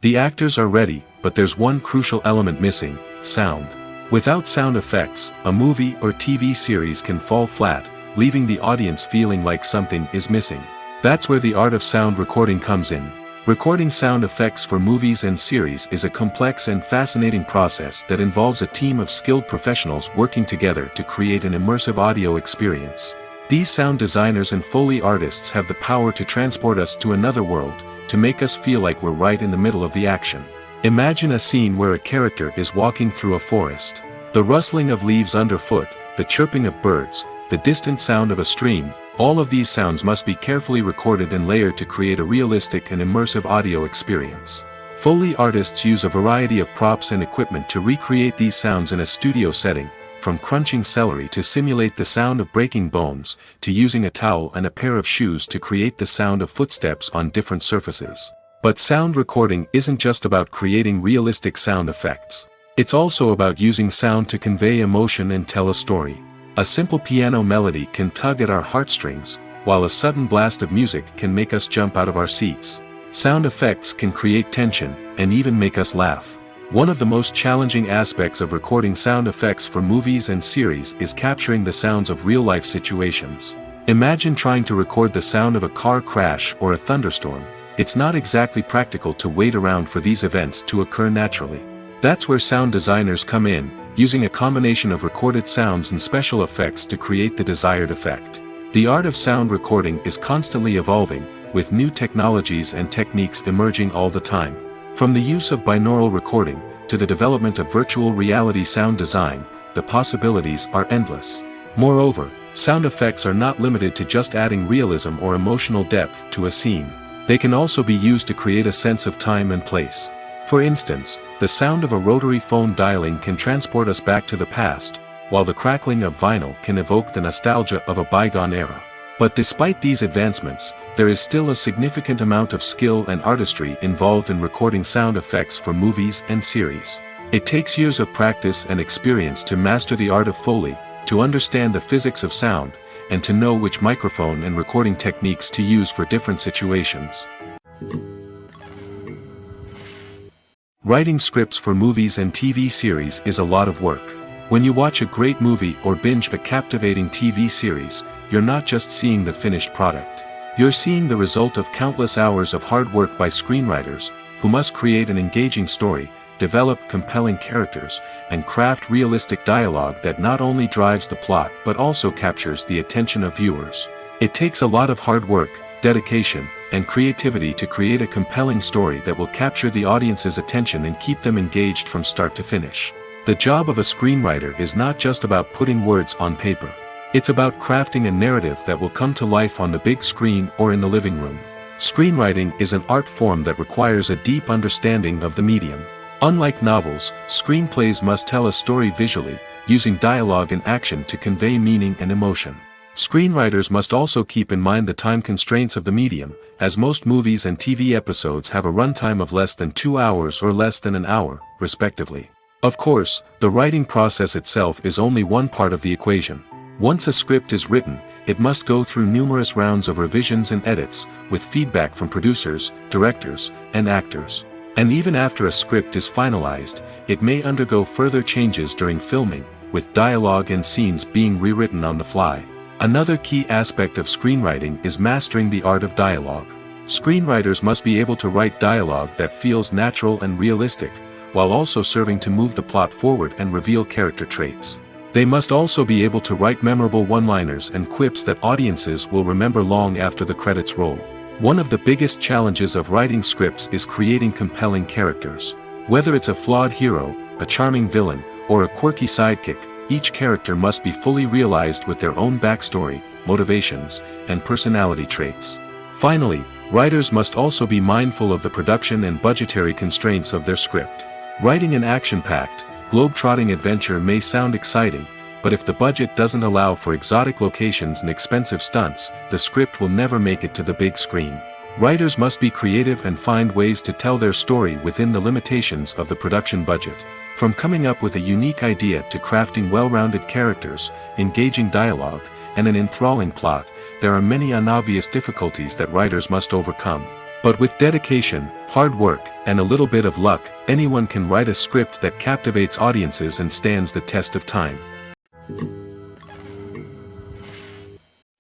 The actors are ready, but there's one crucial element missing: sound. Without sound effects, a movie or TV series can fall flat, leaving the audience feeling like something is missing. That's where the art of sound recording comes in. Recording sound effects for movies and series is a complex and fascinating process that involves a team of skilled professionals working together to create an immersive audio experience. These sound designers and Foley artists have the power to transport us to another world, to make us feel like we're right in the middle of the action. Imagine a scene where a character is walking through a forest. The rustling of leaves underfoot, the chirping of birds, the distant sound of a stream, all of these sounds must be carefully recorded and layered to create a realistic and immersive audio experience. Foley artists use a variety of props and equipment to recreate these sounds in a studio setting, from crunching celery to simulate the sound of breaking bones, to using a towel and a pair of shoes to create the sound of footsteps on different surfaces. But sound recording isn't just about creating realistic sound effects. It's also about using sound to convey emotion and tell a story. A simple piano melody can tug at our heartstrings, while a sudden blast of music can make us jump out of our seats. Sound effects can create tension, and even make us laugh. One of the most challenging aspects of recording sound effects for movies and series is capturing the sounds of real-life situations. Imagine trying to record the sound of a car crash or a thunderstorm. It's not exactly practical to wait around for these events to occur naturally. That's where sound designers come in, using a combination of recorded sounds and special effects to create the desired effect. The art of sound recording is constantly evolving, with new technologies and techniques emerging all the time. From the use of binaural recording, to the development of virtual reality sound design, the possibilities are endless. Moreover, sound effects are not limited to just adding realism or emotional depth to a scene. They can also be used to create a sense of time and place. For instance, the sound of a rotary phone dialing can transport us back to the past, while the crackling of vinyl can evoke the nostalgia of a bygone era. But despite these advancements, there is still a significant amount of skill and artistry involved in recording sound effects for movies and series. It takes years of practice and experience to master the art of Foley, to understand the physics of sound, and to know which microphone and recording techniques to use for different situations. Writing scripts for movies and TV series is a lot of work. When you watch a great movie or binge a captivating TV series, you're not just seeing the finished product. You're seeing the result of countless hours of hard work by screenwriters, who must create an engaging story, develop compelling characters, and craft realistic dialogue that not only drives the plot but also captures the attention of viewers. It takes a lot of hard work, dedication, and creativity to create a compelling story that will capture the audience's attention and keep them engaged from start to finish. The job of a screenwriter is not just about putting words on paper. It's about crafting a narrative that will come to life on the big screen or in the living room. Screenwriting is an art form that requires a deep understanding of the medium. Unlike novels, screenplays must tell a story visually, using dialogue and action to convey meaning and emotion. Screenwriters must also keep in mind the time constraints of the medium, as most movies and TV episodes have a runtime of less than 2 hours or less than an hour, respectively. Of course, the writing process itself is only one part of the equation. Once a script is written, it must go through numerous rounds of revisions and edits, with feedback from producers, directors, and actors. And even after a script is finalized, it may undergo further changes during filming, with dialogue and scenes being rewritten on the fly. Another key aspect of screenwriting is mastering the art of dialogue. Screenwriters must be able to write dialogue that feels natural and realistic, while also serving to move the plot forward and reveal character traits. They must also be able to write memorable one-liners and quips that audiences will remember long after the credits roll. One of the biggest challenges of writing scripts is creating compelling characters. Whether it's a flawed hero, a charming villain, or a quirky sidekick, each character must be fully realized with their own backstory, motivations, and personality traits. Finally, writers must also be mindful of the production and budgetary constraints of their script. Writing an action-packed, globe-trotting adventure may sound exciting, but if the budget doesn't allow for exotic locations and expensive stunts, the script will never make it to the big screen. Writers must be creative and find ways to tell their story within the limitations of the production budget. From coming up with a unique idea to crafting well-rounded characters, engaging dialogue, and an enthralling plot, there are many unobvious difficulties that writers must overcome. But with dedication, hard work, and a little bit of luck, anyone can write a script that captivates audiences and stands the test of time.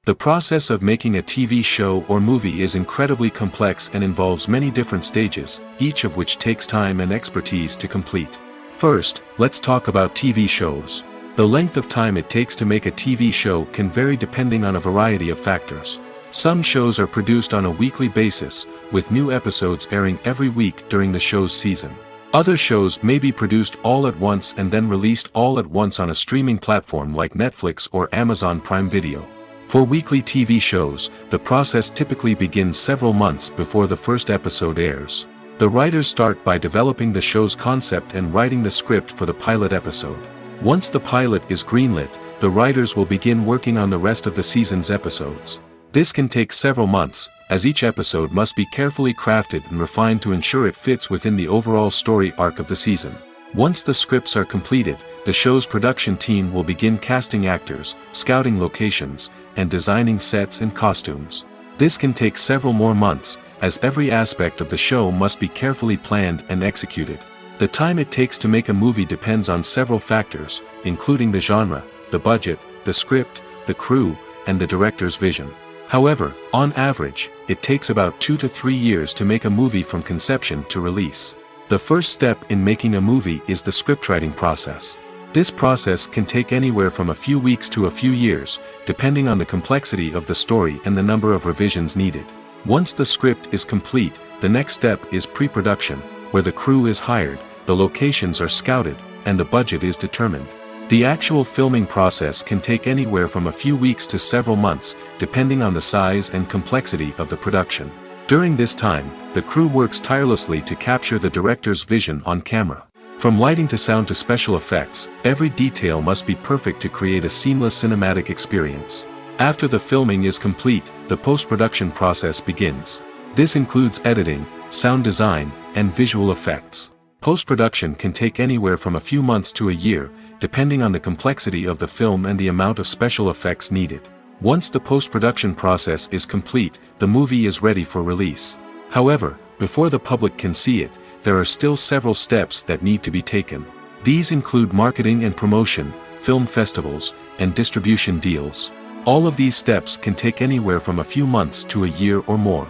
The process of making a TV show or movie is incredibly complex and involves many different stages, each of which takes time and expertise to complete. First, let's talk about TV shows. The length of time it takes to make a TV show can vary depending on a variety of factors. Some shows are produced on a weekly basis, with new episodes airing every week during the show's season. Other shows may be produced all at once and then released all at once on a streaming platform like Netflix or Amazon Prime Video. For weekly TV shows, the process typically begins several months before the first episode airs. The writers start by developing the show's concept and writing the script for the pilot episode. Once the pilot is greenlit, the writers will begin working on the rest of the season's episodes. This can take several months, as each episode must be carefully crafted and refined to ensure it fits within the overall story arc of the season. Once the scripts are completed, the show's production team will begin casting actors, scouting locations, and designing sets and costumes. This can take several more months, as every aspect of the show must be carefully planned and executed. The time it takes to make a movie depends on several factors, including the genre, the budget, the script, the crew, and the director's vision. However, on average, it takes about 2 to 3 years to make a movie from conception to release. The first step in making a movie is the scriptwriting process. This process can take anywhere from a few weeks to a few years, depending on the complexity of the story and the number of revisions needed. Once the script is complete, the next step is pre-production, where the crew is hired, the locations are scouted, and the budget is determined. The actual filming process can take anywhere from a few weeks to several months, depending on the size and complexity of the production. During this time, the crew works tirelessly to capture the director's vision on camera. From lighting to sound to special effects, every detail must be perfect to create a seamless cinematic experience. After the filming is complete, the post-production process begins. This includes editing, sound design, and visual effects. Post-production can take anywhere from a few months to a year, depending on the complexity of the film and the amount of special effects needed. Once the post-production process is complete, the movie is ready for release. However, before the public can see it, there are still several steps that need to be taken. These include marketing and promotion, film festivals, and distribution deals. All of these steps can take anywhere from a few months to a year or more.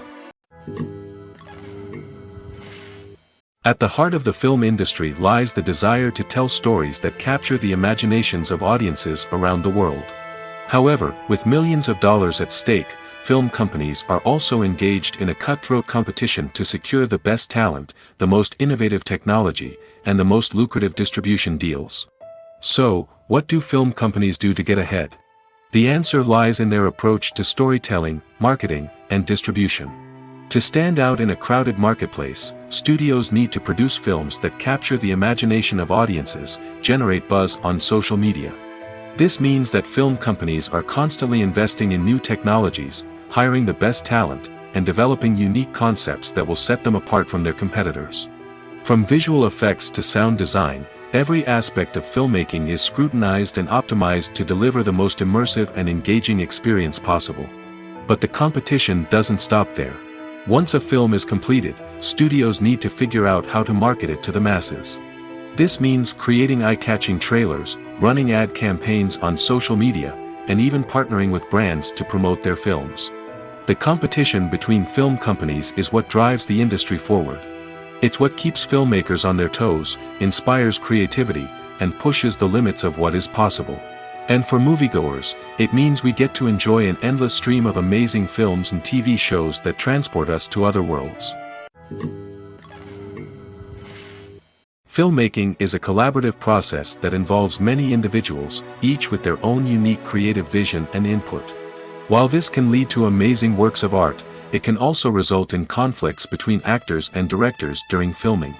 At the heart of the film industry lies the desire to tell stories that capture the imaginations of audiences around the world. However, with millions of dollars at stake, film companies are also engaged in a cutthroat competition to secure the best talent, the most innovative technology, and the most lucrative distribution deals. So, what do film companies do to get ahead? The answer lies in their approach to storytelling, marketing, and distribution. To stand out in a crowded marketplace, studios need to produce films that capture the imagination of audiences, generate buzz on social media. This means that film companies are constantly investing in new technologies, hiring the best talent, and developing unique concepts that will set them apart from their competitors. From visual effects to sound design, every aspect of filmmaking is scrutinized and optimized to deliver the most immersive and engaging experience possible. But the competition doesn't stop there. Once a film is completed, studios need to figure out how to market it to the masses. This means creating eye-catching trailers, running ad campaigns on social media, and even partnering with brands to promote their films. The competition between film companies is what drives the industry forward. It's what keeps filmmakers on their toes, inspires creativity, and pushes the limits of what is possible. And for moviegoers, it means we get to enjoy an endless stream of amazing films and TV shows that transport us to other worlds. Filmmaking is a collaborative process that involves many individuals, each with their own unique creative vision and input. While this can lead to amazing works of art, it can also result in conflicts between actors and directors during filming.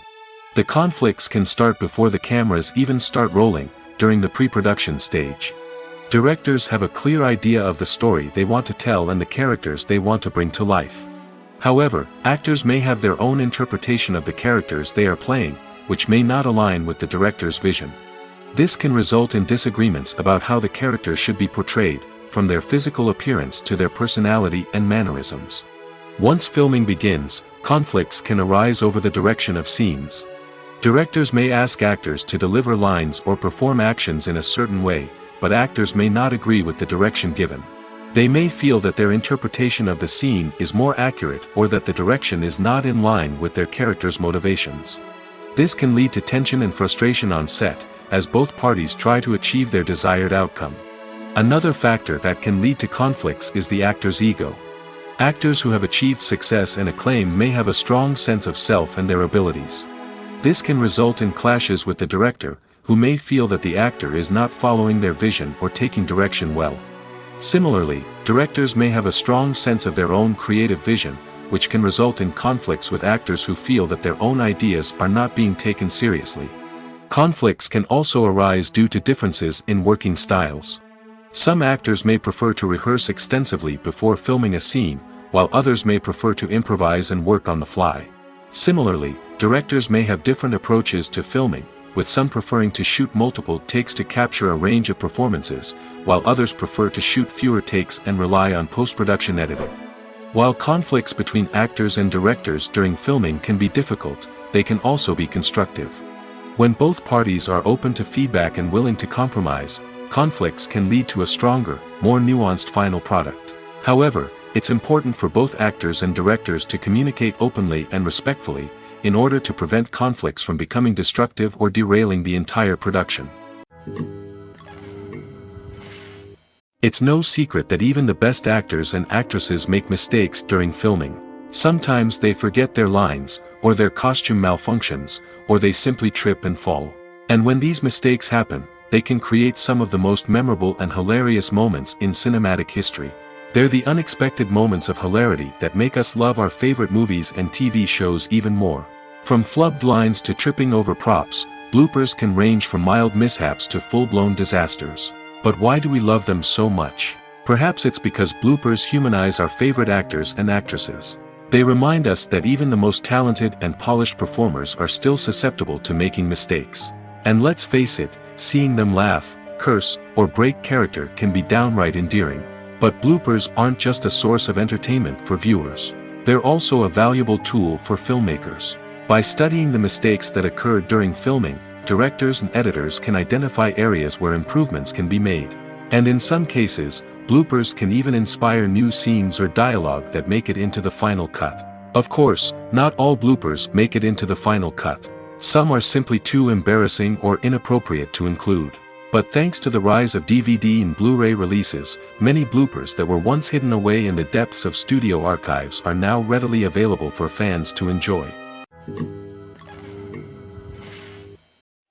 The conflicts can start before the cameras even start rolling, during the pre-production stage. Directors have a clear idea of the story they want to tell and the characters they want to bring to life. However, actors may have their own interpretation of the characters they are playing, which may not align with the director's vision. This can result in disagreements about how the characters should be portrayed, from their physical appearance to their personality and mannerisms. Once filming begins, conflicts can arise over the direction of scenes. Directors may ask actors to deliver lines or perform actions in a certain way, but actors may not agree with the direction given. They may feel that their interpretation of the scene is more accurate or that the direction is not in line with their character's motivations. This can lead to tension and frustration on set, as both parties try to achieve their desired outcome. Another factor that can lead to conflicts is the actor's ego. Actors who have achieved success and acclaim may have a strong sense of self and their abilities. This can result in clashes with the director, who may feel that the actor is not following their vision or taking direction well. Similarly, directors may have a strong sense of their own creative vision, which can result in conflicts with actors who feel that their own ideas are not being taken seriously. Conflicts can also arise due to differences in working styles. Some actors may prefer to rehearse extensively before filming a scene, while others may prefer to improvise and work on the fly. Similarly, directors may have different approaches to filming, with some preferring to shoot multiple takes to capture a range of performances, while others prefer to shoot fewer takes and rely on post-production editing. While conflicts between actors and directors during filming can be difficult, they can also be constructive. When both parties are open to feedback and willing to compromise, conflicts can lead to a stronger, more nuanced final product. However, it's important for both actors and directors to communicate openly and respectfully, in order to prevent conflicts from becoming destructive or derailing the entire production. It's no secret that even the best actors and actresses make mistakes during filming. Sometimes they forget their lines, or their costume malfunctions, or they simply trip and fall. And when these mistakes happen, they can create some of the most memorable and hilarious moments in cinematic history. They're the unexpected moments of hilarity that make us love our favorite movies and TV shows even more. From flubbed lines to tripping over props, bloopers can range from mild mishaps to full-blown disasters. But why do we love them so much? Perhaps it's because bloopers humanize our favorite actors and actresses. They remind us that even the most talented and polished performers are still susceptible to making mistakes. And let's face it, seeing them laugh, curse, or break character can be downright endearing. But bloopers aren't just a source of entertainment for viewers. They're also a valuable tool for filmmakers. By studying the mistakes that occurred during filming, directors and editors can identify areas where improvements can be made. And in some cases, bloopers can even inspire new scenes or dialogue that make it into the final cut. Of course, not all bloopers make it into the final cut. Some are simply too embarrassing or inappropriate to include. But thanks to the rise of DVD and Blu-ray releases, many bloopers that were once hidden away in the depths of studio archives are now readily available for fans to enjoy.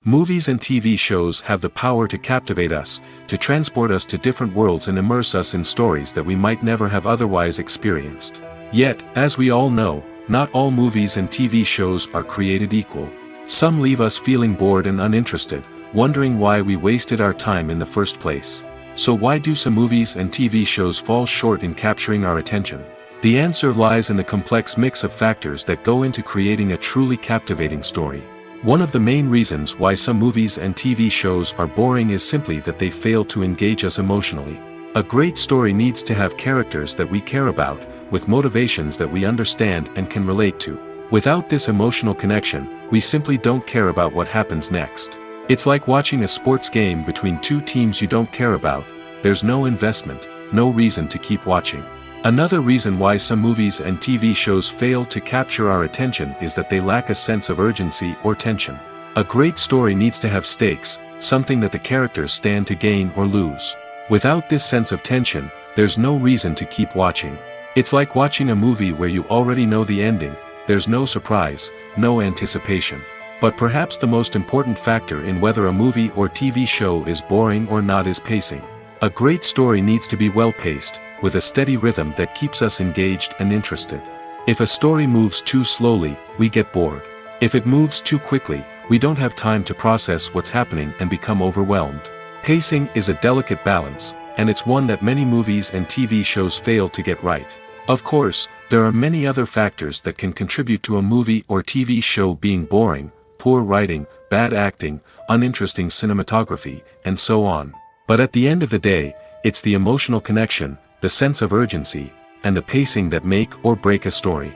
Movies and TV shows have the power to captivate us, to transport us to different worlds and immerse us in stories that we might never have otherwise experienced. Yet, as we all know, not all movies and TV shows are created equal. Some leave us feeling bored and uninterested, wondering why we wasted our time in the first place. So why do some movies and TV shows fall short in capturing our attention? The answer lies in the complex mix of factors that go into creating a truly captivating story. One of the main reasons why some movies and TV shows are boring is simply that they fail to engage us emotionally. A great story needs to have characters that we care about, with motivations that we understand and can relate to. Without this emotional connection, we simply don't care about what happens next. It's like watching a sports game between two teams you don't care about. There's no investment, no reason to keep watching. Another reason why some movies and TV shows fail to capture our attention is that they lack a sense of urgency or tension. A great story needs to have stakes, something that the characters stand to gain or lose. Without this sense of tension, there's no reason to keep watching. It's like watching a movie where you already know the ending. There's no surprise, no anticipation. But perhaps the most important factor in whether a movie or TV show is boring or not is pacing. A great story needs to be well-paced, with a steady rhythm that keeps us engaged and interested. If a story moves too slowly, we get bored. If it moves too quickly, we don't have time to process what's happening and become overwhelmed. Pacing is a delicate balance, and it's one that many movies and TV shows fail to get right. Of course, there are many other factors that can contribute to a movie or TV show being boring: poor writing, bad acting, uninteresting cinematography, and so on. But at the end of the day, it's the emotional connection, the sense of urgency, and the pacing that make or break a story.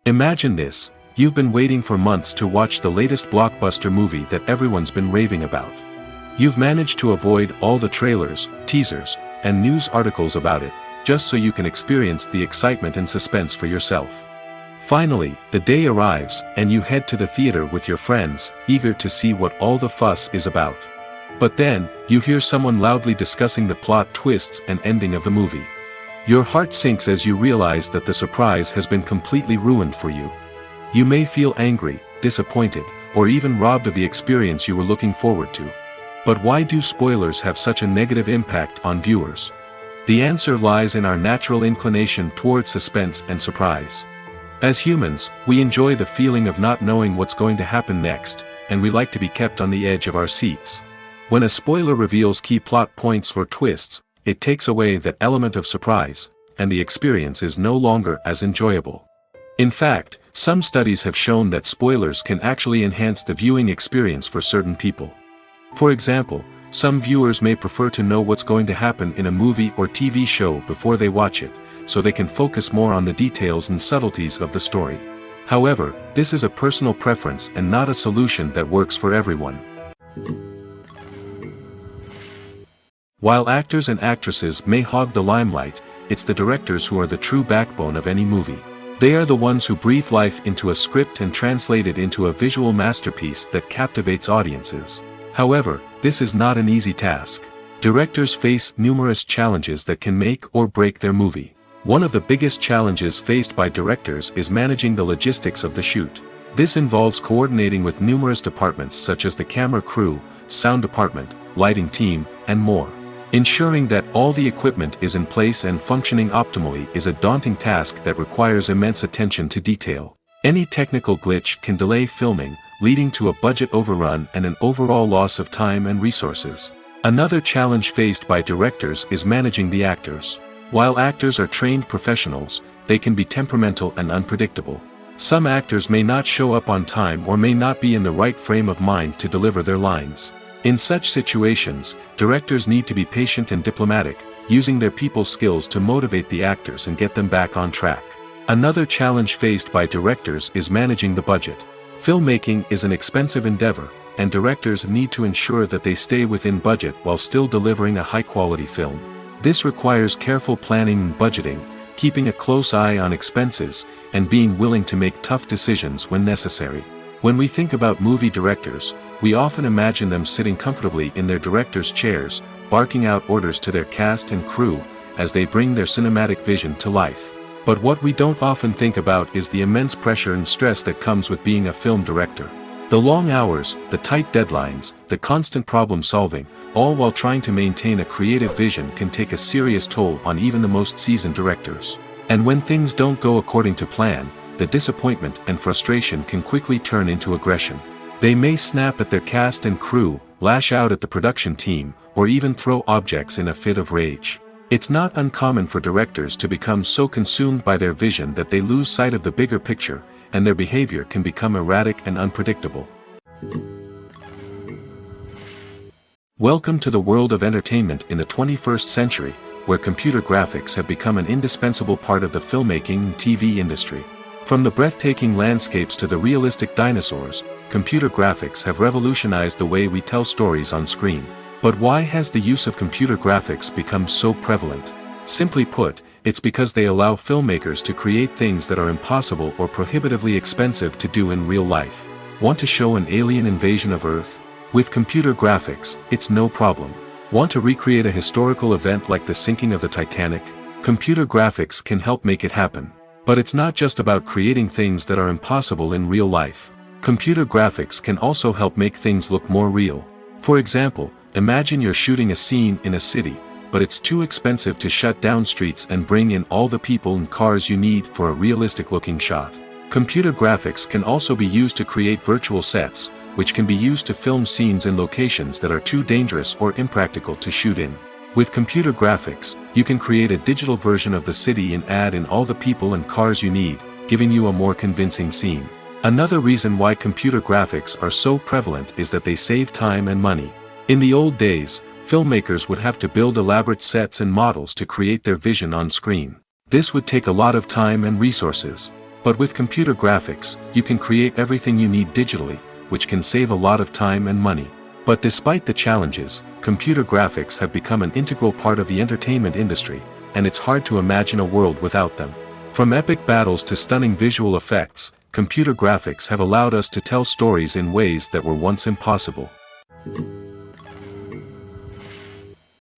Imagine this: you've been waiting for months to watch the latest blockbuster movie that everyone's been raving about. You've managed to avoid all the trailers, teasers, and news articles about it, just so you can experience the excitement and suspense for yourself. Finally, the day arrives, and you head to the theater with your friends, eager to see what all the fuss is about. But then, you hear someone loudly discussing the plot twists and ending of the movie. Your heart sinks as you realize that the surprise has been completely ruined for you. You may feel angry, disappointed, or even robbed of the experience you were looking forward to. But why do spoilers have such a negative impact on viewers? The answer lies in our natural inclination towards suspense and surprise. As humans, we enjoy the feeling of not knowing what's going to happen next, and we like to be kept on the edge of our seats. When a spoiler reveals key plot points or twists, it takes away that element of surprise, and the experience is no longer as enjoyable. In fact, some studies have shown that spoilers can actually enhance the viewing experience for certain people. For example, some viewers may prefer to know what's going to happen in a movie or TV show before they watch it, so they can focus more on the details and subtleties of the story. However, this is a personal preference and not a solution that works for everyone. While actors and actresses may hog the limelight, it's the directors who are the true backbone of any movie. They are the ones who breathe life into a script and translate it into a visual masterpiece that captivates audiences. However, this is not an easy task. Directors face numerous challenges that can make or break their movie. One of the biggest challenges faced by directors is managing the logistics of the shoot. This involves coordinating with numerous departments such as the camera crew, sound department, lighting team, and more. Ensuring that all the equipment is in place and functioning optimally is a daunting task that requires immense attention to detail. Any technical glitch can delay filming, leading to a budget overrun and an overall loss of time and resources. Another challenge faced by directors is managing the actors. While actors are trained professionals, they can be temperamental and unpredictable. Some actors may not show up on time or may not be in the right frame of mind to deliver their lines. In such situations, directors need to be patient and diplomatic, using their people skills to motivate the actors and get them back on track. Another challenge faced by directors is managing the budget. Filmmaking is an expensive endeavor, and directors need to ensure that they stay within budget while still delivering a high-quality film. This requires careful planning and budgeting, keeping a close eye on expenses, and being willing to make tough decisions when necessary. When we think about movie directors, we often imagine them sitting comfortably in their director's chairs, barking out orders to their cast and crew, as they bring their cinematic vision to life. But what we don't often think about is the immense pressure and stress that comes with being a film director. The long hours, the tight deadlines, the constant problem solving, all while trying to maintain a creative vision can take a serious toll on even the most seasoned directors. And when things don't go according to plan, the disappointment and frustration can quickly turn into aggression. They may snap at their cast and crew, lash out at the production team, or even throw objects in a fit of rage. It's not uncommon for directors to become so consumed by their vision that they lose sight of the bigger picture, and their behavior can become erratic and unpredictable. Welcome to the world of entertainment in the 21st century, where computer graphics have become an indispensable part of the filmmaking and TV industry. From the breathtaking landscapes to the realistic dinosaurs, computer graphics have revolutionized the way we tell stories on screen. But why has the use of computer graphics become so prevalent? Simply put, it's because they allow filmmakers to create things that are impossible or prohibitively expensive to do in real life. Want to show an alien invasion of Earth? With computer graphics, it's no problem. Want to recreate a historical event like the sinking of the Titanic? Computer graphics can help make it happen. But it's not just about creating things that are impossible in real life. Computer graphics can also help make things look more real. For example, imagine you're shooting a scene in a city, but it's too expensive to shut down streets and bring in all the people and cars you need for a realistic-looking shot. Computer graphics can also be used to create virtual sets, which can be used to film scenes in locations that are too dangerous or impractical to shoot in. With computer graphics, you can create a digital version of the city and add in all the people and cars you need, giving you a more convincing scene. Another reason why computer graphics are so prevalent is that they save time and money. In the old days, filmmakers would have to build elaborate sets and models to create their vision on screen. This would take a lot of time and resources. But with computer graphics, you can create everything you need digitally, which can save a lot of time and money. But despite the challenges, computer graphics have become an integral part of the entertainment industry, and it's hard to imagine a world without them. From epic battles to stunning visual effects, computer graphics have allowed us to tell stories in ways that were once impossible.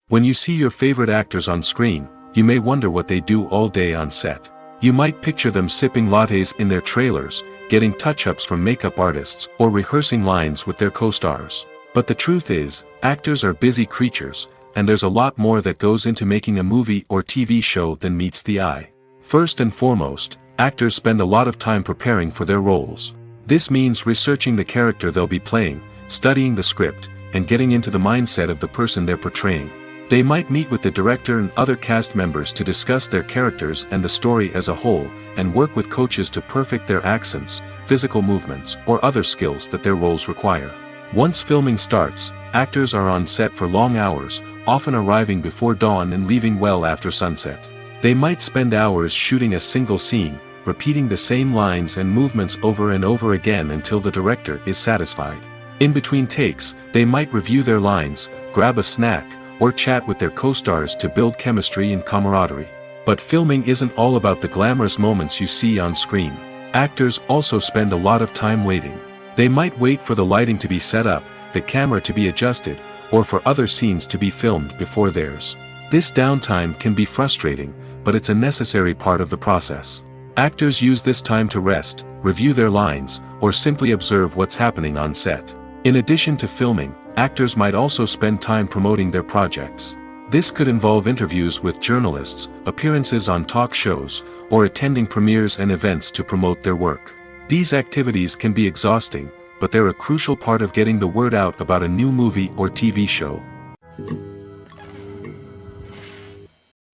When you see your favorite actors on screen, you may wonder what they do all day on set. You might picture them sipping lattes in their trailers, getting touch-ups from makeup artists, or rehearsing lines with their co-stars. But the truth is, actors are busy creatures, and there's a lot more that goes into making a movie or TV show than meets the eye. First and foremost, actors spend a lot of time preparing for their roles. This means researching the character they'll be playing, studying the script, and getting into the mindset of the person they're portraying. They might meet with the director and other cast members to discuss their characters and the story as a whole, and work with coaches to perfect their accents, physical movements, or other skills that their roles require. Once filming starts, actors are on set for long hours, often arriving before dawn and leaving well after sunset. They might spend hours shooting a single scene, repeating the same lines and movements over and over again until the director is satisfied. In between takes, they might review their lines, grab a snack, or chat with their co-stars to build chemistry and camaraderie. But filming isn't all about the glamorous moments you see on screen. Actors also spend a lot of time waiting. They might wait for the lighting to be set up, the camera to be adjusted, or for other scenes to be filmed before theirs. This downtime can be frustrating, but it's a necessary part of the process. Actors use this time to rest, review their lines, or simply observe what's happening on set. In addition to filming, actors might also spend time promoting their projects. This could involve interviews with journalists, appearances on talk shows, or attending premieres and events to promote their work. These activities can be exhausting, but they're a crucial part of getting the word out about a new movie or TV show.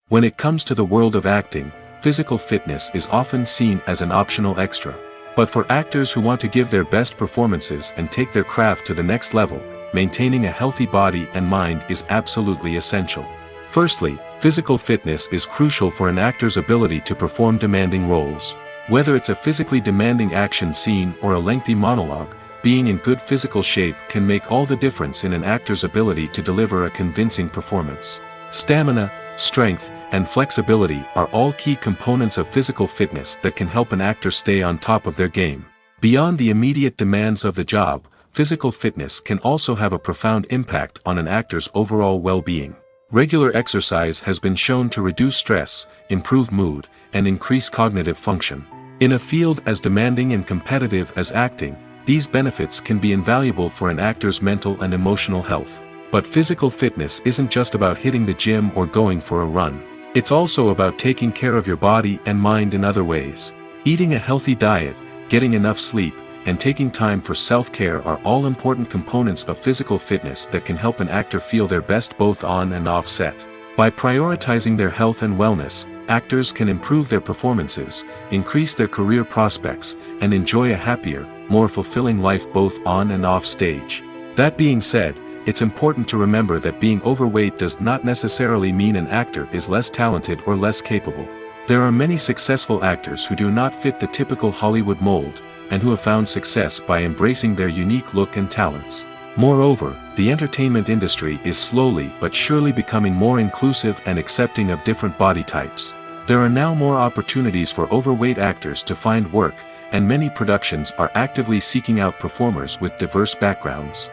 When it comes to the world of acting, physical fitness is often seen as an optional extra. But for actors who want to give their best performances and take their craft to the next level, maintaining a healthy body and mind is absolutely essential. Firstly, physical fitness is crucial for an actor's ability to perform demanding roles. Whether it's a physically demanding action scene or a lengthy monologue, being in good physical shape can make all the difference in an actor's ability to deliver a convincing performance. Stamina, strength, and flexibility are all key components of physical fitness that can help an actor stay on top of their game. Beyond the immediate demands of the job, physical fitness can also have a profound impact on an actor's overall well-being. Regular exercise has been shown to reduce stress, improve mood, and increase cognitive function. In a field as demanding and competitive as acting, these benefits can be invaluable for an actor's mental and emotional health. But physical fitness isn't just about hitting the gym or going for a run. It's also about taking care of your body and mind in other ways. Eating a healthy diet, getting enough sleep, and taking time for self-care are all important components of physical fitness that can help an actor feel their best both on and off set. By prioritizing their health and wellness, actors can improve their performances, increase their career prospects, and enjoy a happier, more fulfilling life both on and off stage. That being said, it's important to remember that being overweight does not necessarily mean an actor is less talented or less capable. There are many successful actors who do not fit the typical Hollywood mold, and who have found success by embracing their unique look and talents. Moreover, the entertainment industry is slowly but surely becoming more inclusive and accepting of different body types. There are now more opportunities for overweight actors to find work, and many productions are actively seeking out performers with diverse backgrounds.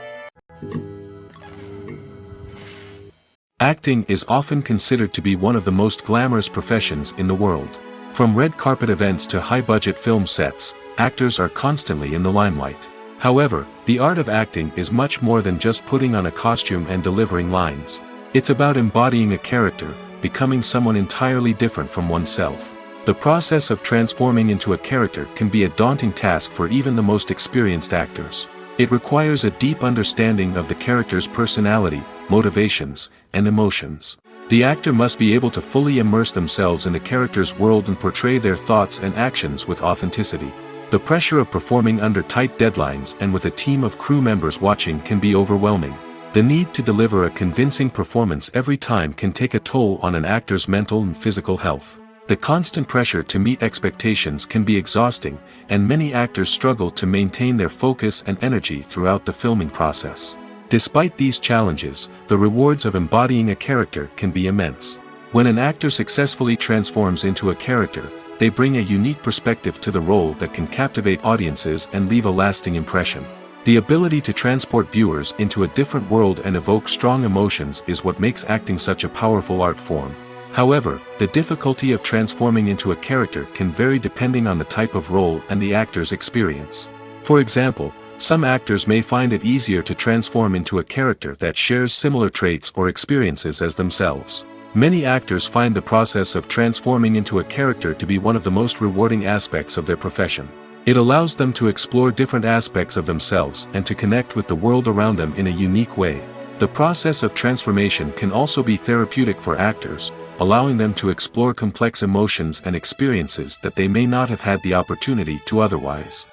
Acting is often considered to be one of the most glamorous professions in the world. From red carpet events to high-budget film sets, actors are constantly in the limelight. However, the art of acting is much more than just putting on a costume and delivering lines. It's about embodying a character, becoming someone entirely different from oneself. The process of transforming into a character can be a daunting task for even the most experienced actors. It requires a deep understanding of the character's personality, motivations, and emotions. The actor must be able to fully immerse themselves in the character's world and portray their thoughts and actions with authenticity. The pressure of performing under tight deadlines and with a team of crew members watching can be overwhelming. The need to deliver a convincing performance every time can take a toll on an actor's mental and physical health. The constant pressure to meet expectations can be exhausting, and many actors struggle to maintain their focus and energy throughout the filming process. Despite these challenges, the rewards of embodying a character can be immense. When an actor successfully transforms into a character, they bring a unique perspective to the role that can captivate audiences and leave a lasting impression. The ability to transport viewers into a different world and evoke strong emotions is what makes acting such a powerful art form. However, the difficulty of transforming into a character can vary depending on the type of role and the actor's experience. For example, some actors may find it easier to transform into a character that shares similar traits or experiences as themselves. Many actors find the process of transforming into a character to be one of the most rewarding aspects of their profession. It allows them to explore different aspects of themselves and to connect with the world around them in a unique way. The process of transformation can also be therapeutic for actors, allowing them to explore complex emotions and experiences that they may not have had the opportunity to otherwise.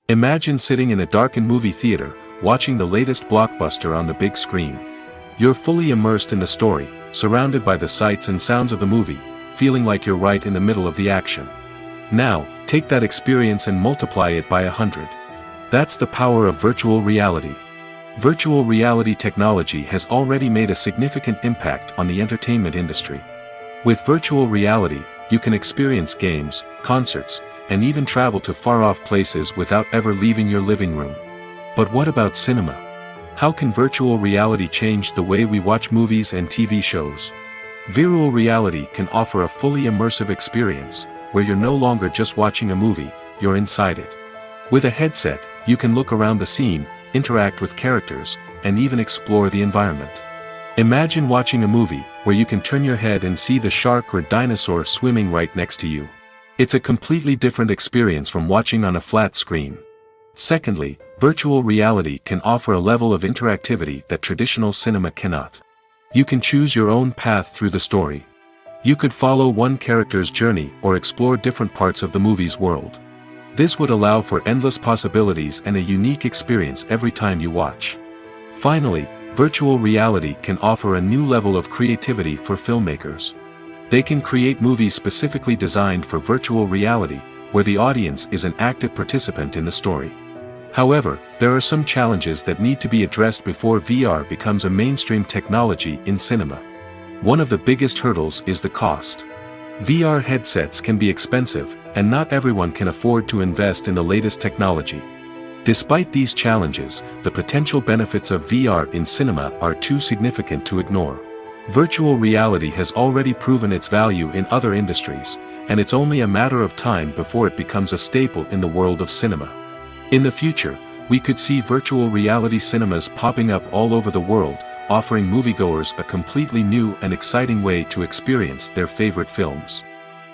Imagine sitting in a darkened movie theater, watching the latest blockbuster on the big screen. You're fully immersed in the story, surrounded by the sights and sounds of the movie, feeling like you're right in the middle of the action. Now, take that experience and multiply it by 100. That's the power of virtual reality. Virtual reality technology has already made a significant impact on the entertainment industry. With virtual reality, you can experience games, concerts, and even travel to far-off places without ever leaving your living room. But what about cinema? How can virtual reality change the way we watch movies and TV shows? Virtual reality can offer a fully immersive experience, where you're no longer just watching a movie, you're inside it. With a headset, you can look around the scene, interact with characters, and even explore the environment. Imagine watching a movie where you can turn your head and see the shark or dinosaur swimming right next to you. It's a completely different experience from watching on a flat screen. Secondly, virtual reality can offer a level of interactivity that traditional cinema cannot. You can choose your own path through the story. You could follow one character's journey or explore different parts of the movie's world. This would allow for endless possibilities and a unique experience every time you watch. Finally, virtual reality can offer a new level of creativity for filmmakers. They can create movies specifically designed for virtual reality, where the audience is an active participant in the story. However, there are some challenges that need to be addressed before VR becomes a mainstream technology in cinema. One of the biggest hurdles is the cost. VR headsets can be expensive, and not everyone can afford to invest in the latest technology. Despite these challenges, the potential benefits of VR in cinema are too significant to ignore. Virtual reality has already proven its value in other industries, and it's only a matter of time before it becomes a staple in the world of cinema. In the future, we could see virtual reality cinemas popping up all over the world, offering moviegoers a completely new and exciting way to experience their favorite films.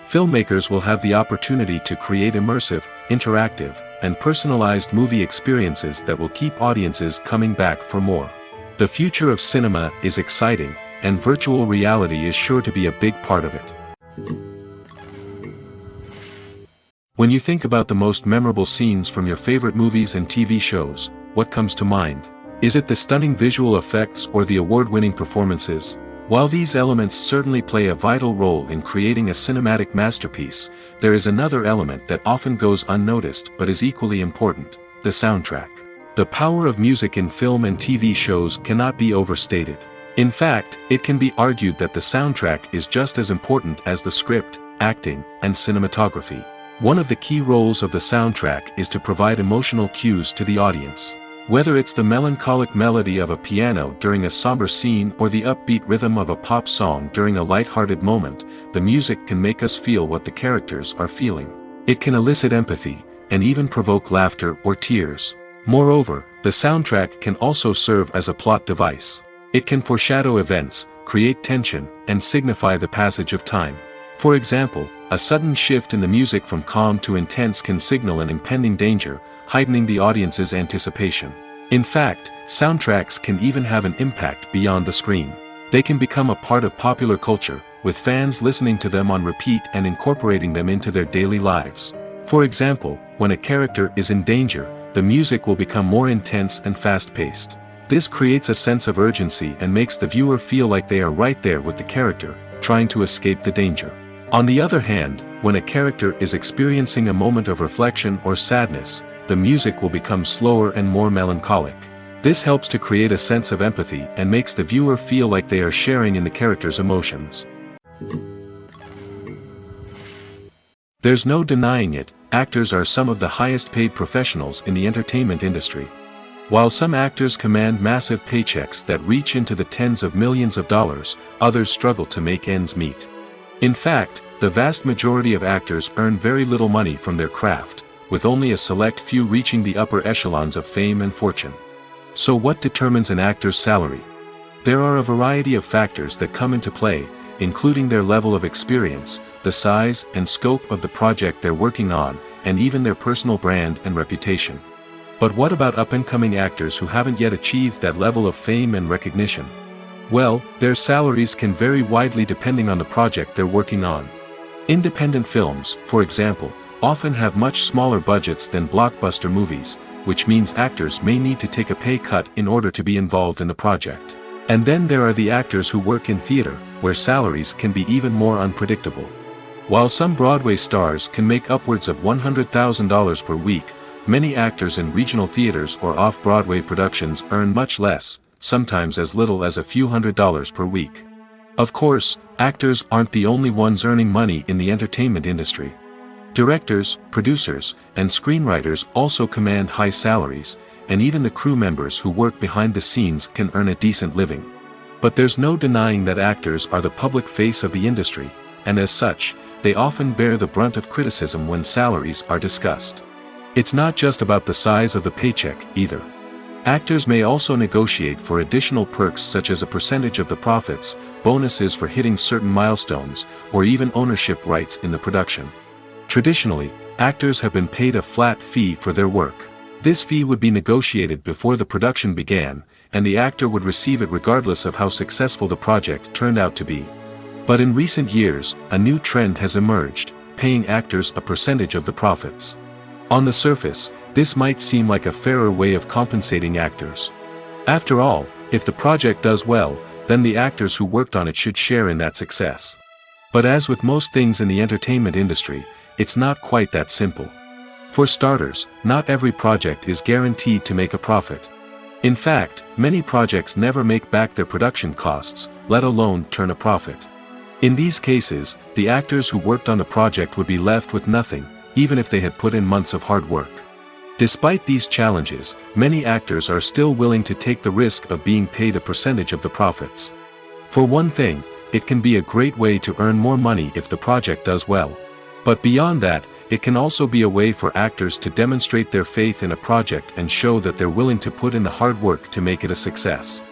Filmmakers will have the opportunity to create immersive, interactive, and personalized movie experiences that will keep audiences coming back for more. The future of cinema is exciting, and virtual reality is sure to be a big part of it. When you think about the most memorable scenes from your favorite movies and TV shows, what comes to mind? Is it the stunning visual effects or the award-winning performances? While these elements certainly play a vital role in creating a cinematic masterpiece, there is another element that often goes unnoticed but is equally important: the soundtrack. The power of music in film and TV shows cannot be overstated. In fact, it can be argued that the soundtrack is just as important as the script, acting, and cinematography. One of the key roles of the soundtrack is to provide emotional cues to the audience. Whether it's the melancholic melody of a piano during a somber scene or the upbeat rhythm of a pop song during a light-hearted moment, the music can make us feel what the characters are feeling. It can elicit empathy, and even provoke laughter or tears. Moreover, the soundtrack can also serve as a plot device. It can foreshadow events, create tension, and signify the passage of time. For example, a sudden shift in the music from calm to intense can signal an impending danger, heightening the audience's anticipation. In fact, soundtracks can even have an impact beyond the screen. They can become a part of popular culture, with fans listening to them on repeat and incorporating them into their daily lives. For example, when a character is in danger, the music will become more intense and fast-paced. This creates a sense of urgency and makes the viewer feel like they are right there with the character, trying to escape the danger. On the other hand, when a character is experiencing a moment of reflection or sadness, the music will become slower and more melancholic. This helps to create a sense of empathy and makes the viewer feel like they are sharing in the character's emotions. There's no denying it, actors are some of the highest paid professionals in the entertainment industry. While some actors command massive paychecks that reach into the tens of millions of dollars, others struggle to make ends meet. In fact, the vast majority of actors earn very little money from their craft, with only a select few reaching the upper echelons of fame and fortune. So what determines an actor's salary? There are a variety of factors that come into play, including their level of experience, the size and scope of the project they're working on, and even their personal brand and reputation. But what about up-and-coming actors who haven't yet achieved that level of fame and recognition? Well, their salaries can vary widely depending on the project they're working on. Independent films, for example, often have much smaller budgets than blockbuster movies, which means actors may need to take a pay cut in order to be involved in the project. And then there are the actors who work in theater, where salaries can be even more unpredictable. While some Broadway stars can make upwards of $100,000 per week, many actors in regional theaters or off-Broadway productions earn much less, sometimes as little as a few $100s per week. Of course, actors aren't the only ones earning money in the entertainment industry. Directors, producers, and screenwriters also command high salaries, and even the crew members who work behind the scenes can earn a decent living. But there's no denying that actors are the public face of the industry, and as such, they often bear the brunt of criticism when salaries are discussed. It's not just about the size of the paycheck, either. Actors may also negotiate for additional perks such as a percentage of the profits, bonuses for hitting certain milestones, or even ownership rights in the production. Traditionally, actors have been paid a flat fee for their work. This fee would be negotiated before the production began, and the actor would receive it regardless of how successful the project turned out to be. But in recent years, a new trend has emerged, paying actors a percentage of the profits. On the surface, this might seem like a fairer way of compensating actors. After all, if the project does well, then the actors who worked on it should share in that success. But as with most things in the entertainment industry, it's not quite that simple. For starters, not every project is guaranteed to make a profit. In fact, many projects never make back their production costs, let alone turn a profit. In these cases, the actors who worked on the project would be left with nothing, even if they had put in months of hard work. Despite these challenges, many actors are still willing to take the risk of being paid a percentage of the profits. For one thing, it can be a great way to earn more money if the project does well. But beyond that, it can also be a way for actors to demonstrate their faith in a project and show that they're willing to put in the hard work to make it a success.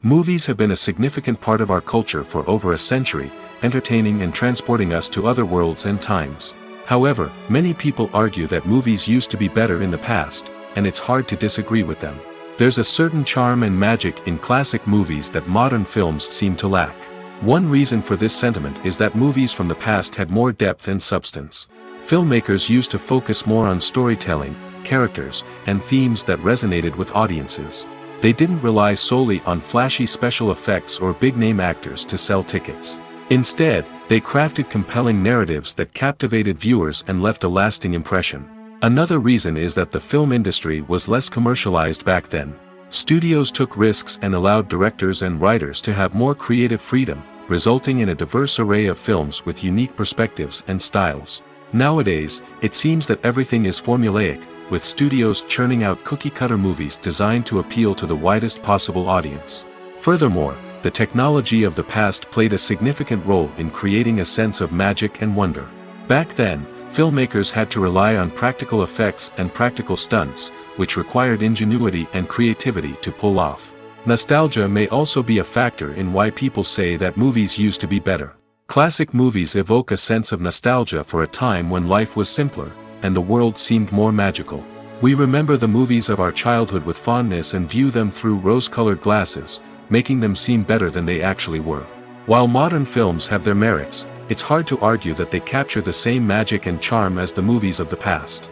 Movies have been a significant part of our culture for over a century, entertaining and transporting us to other worlds and times. However, many people argue that movies used to be better in the past, and it's hard to disagree with them. There's a certain charm and magic in classic movies that modern films seem to lack. One reason for this sentiment is that movies from the past had more depth and substance. Filmmakers used to focus more on storytelling, characters, and themes that resonated with audiences. They didn't rely solely on flashy special effects or big-name actors to sell tickets. Instead, they crafted compelling narratives that captivated viewers and left a lasting impression. Another reason is that the film industry was less commercialized back then. Studios took risks and allowed directors and writers to have more creative freedom, resulting in a diverse array of films with unique perspectives and styles. Nowadays, it seems that everything is formulaic, with studios churning out cookie-cutter movies designed to appeal to the widest possible audience. Furthermore, the technology of the past played a significant role in creating a sense of magic and wonder. Back then, filmmakers had to rely on practical effects and practical stunts, which required ingenuity and creativity to pull off. Nostalgia may also be a factor in why people say that movies used to be better. Classic movies evoke a sense of nostalgia for a time when life was simpler, and the world seemed more magical. We remember the movies of our childhood with fondness and view them through rose-colored glasses, making them seem better than they actually were. While modern films have their merits, it's hard to argue that they capture the same magic and charm as the movies of the past.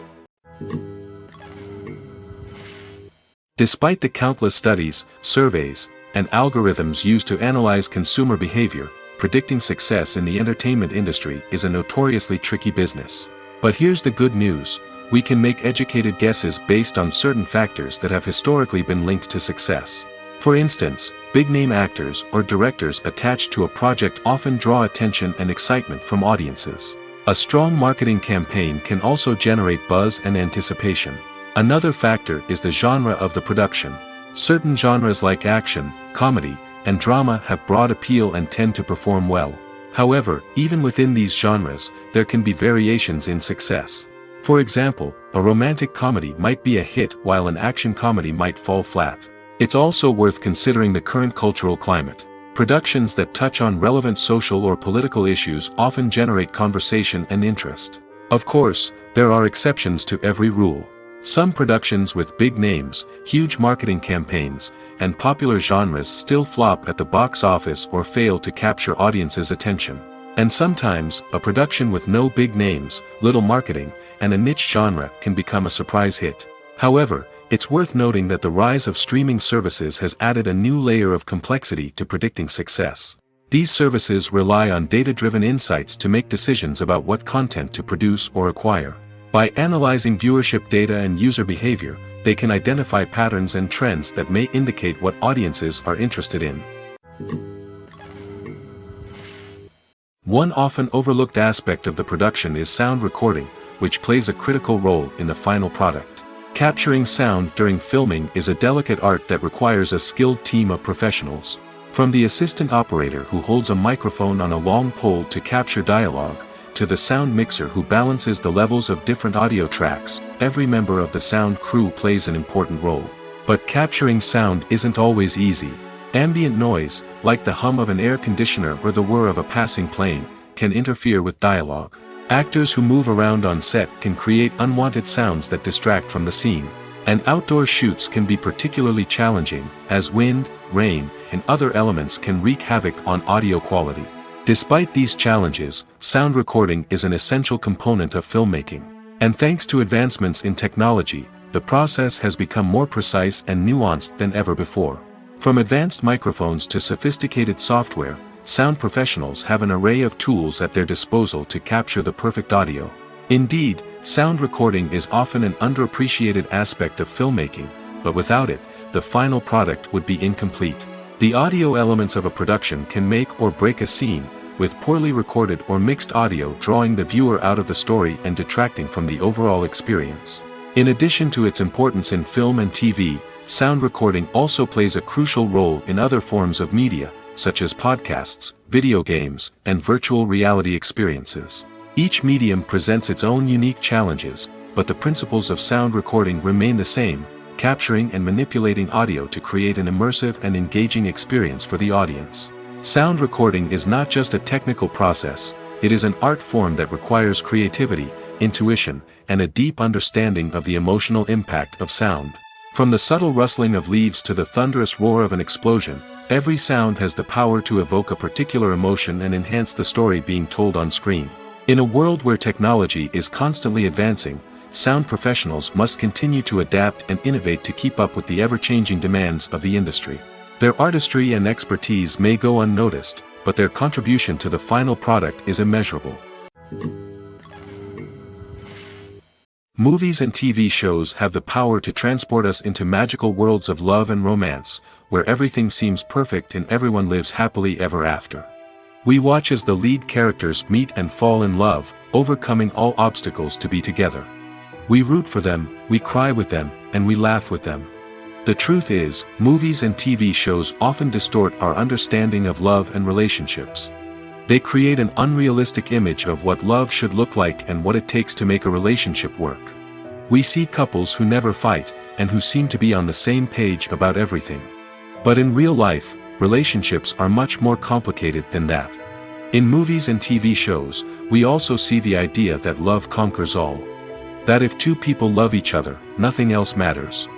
Despite the countless studies, surveys, and algorithms used to analyze consumer behavior, predicting success in the entertainment industry is a notoriously tricky business. But here's the good news: we can make educated guesses based on certain factors that have historically been linked to success. For instance, big-name actors or directors attached to a project often draw attention and excitement from audiences. A strong marketing campaign can also generate buzz and anticipation. Another factor is the genre of the production. Certain genres like action, comedy, and drama have broad appeal and tend to perform well. However, even within these genres, there can be variations in success. For example, a romantic comedy might be a hit while an action comedy might fall flat. It's also worth considering the current cultural climate. Productions that touch on relevant social or political issues often generate conversation and interest. Of course, there are exceptions to every rule. Some productions with big names, huge marketing campaigns, and popular genres still flop at the box office or fail to capture audiences' attention. And sometimes, a production with no big names, little marketing, and a niche genre can become a surprise hit. However, it's worth noting that the rise of streaming services has added a new layer of complexity to predicting success. These services rely on data-driven insights to make decisions about what content to produce or acquire. By analyzing viewership data and user behavior, they can identify patterns and trends that may indicate what audiences are interested in. One often overlooked aspect of the production is sound recording, which plays a critical role in the final product. Capturing sound during filming is a delicate art that requires a skilled team of professionals. From the assistant operator who holds a microphone on a long pole to capture dialogue, to the sound mixer who balances the levels of different audio tracks, every member of the sound crew plays an important role. But capturing sound isn't always easy. Ambient noise, like the hum of an air conditioner or the whir of a passing plane, can interfere with dialogue. Actors who move around on set can create unwanted sounds that distract from the scene. And outdoor shoots can be particularly challenging, as wind, rain, and other elements can wreak havoc on audio quality. Despite these challenges, sound recording is an essential component of filmmaking. And thanks to advancements in technology, the process has become more precise and nuanced than ever before. From advanced microphones to sophisticated software, sound professionals have an array of tools at their disposal to capture the perfect audio. Indeed, sound recording is often an underappreciated aspect of filmmaking, but without it, the final product would be incomplete. The audio elements of a production can make or break a scene, with poorly recorded or mixed audio drawing the viewer out of the story and detracting from the overall experience. In addition to its importance in film and TV, sound recording also plays a crucial role in other forms of media, such as podcasts, video games, and virtual reality experiences. Each medium presents its own unique challenges, but the principles of sound recording remain the same: capturing and manipulating audio to create an immersive and engaging experience for the audience. Sound recording is not just a technical process, it is an art form that requires creativity, intuition, and a deep understanding of the emotional impact of sound. From the subtle rustling of leaves to the thunderous roar of an explosion, every sound has the power to evoke a particular emotion and enhance the story being told on screen. In a world where technology is constantly advancing, sound professionals must continue to adapt and innovate to keep up with the ever-changing demands of the industry. Their artistry and expertise may go unnoticed, but their contribution to the final product is immeasurable. Movies and TV shows have the power to transport us into magical worlds of love and romance, where everything seems perfect and everyone lives happily ever after. We watch as the lead characters meet and fall in love, overcoming all obstacles to be together. We root for them, we cry with them, and we laugh with them. The truth is, movies and TV shows often distort our understanding of love and relationships. They create an unrealistic image of what love should look like and what it takes to make a relationship work. We see couples who never fight, and who seem to be on the same page about everything. But in real life, relationships are much more complicated than that. In movies and TV shows, we also see the idea that love conquers all. That if two people love each other, nothing else matters.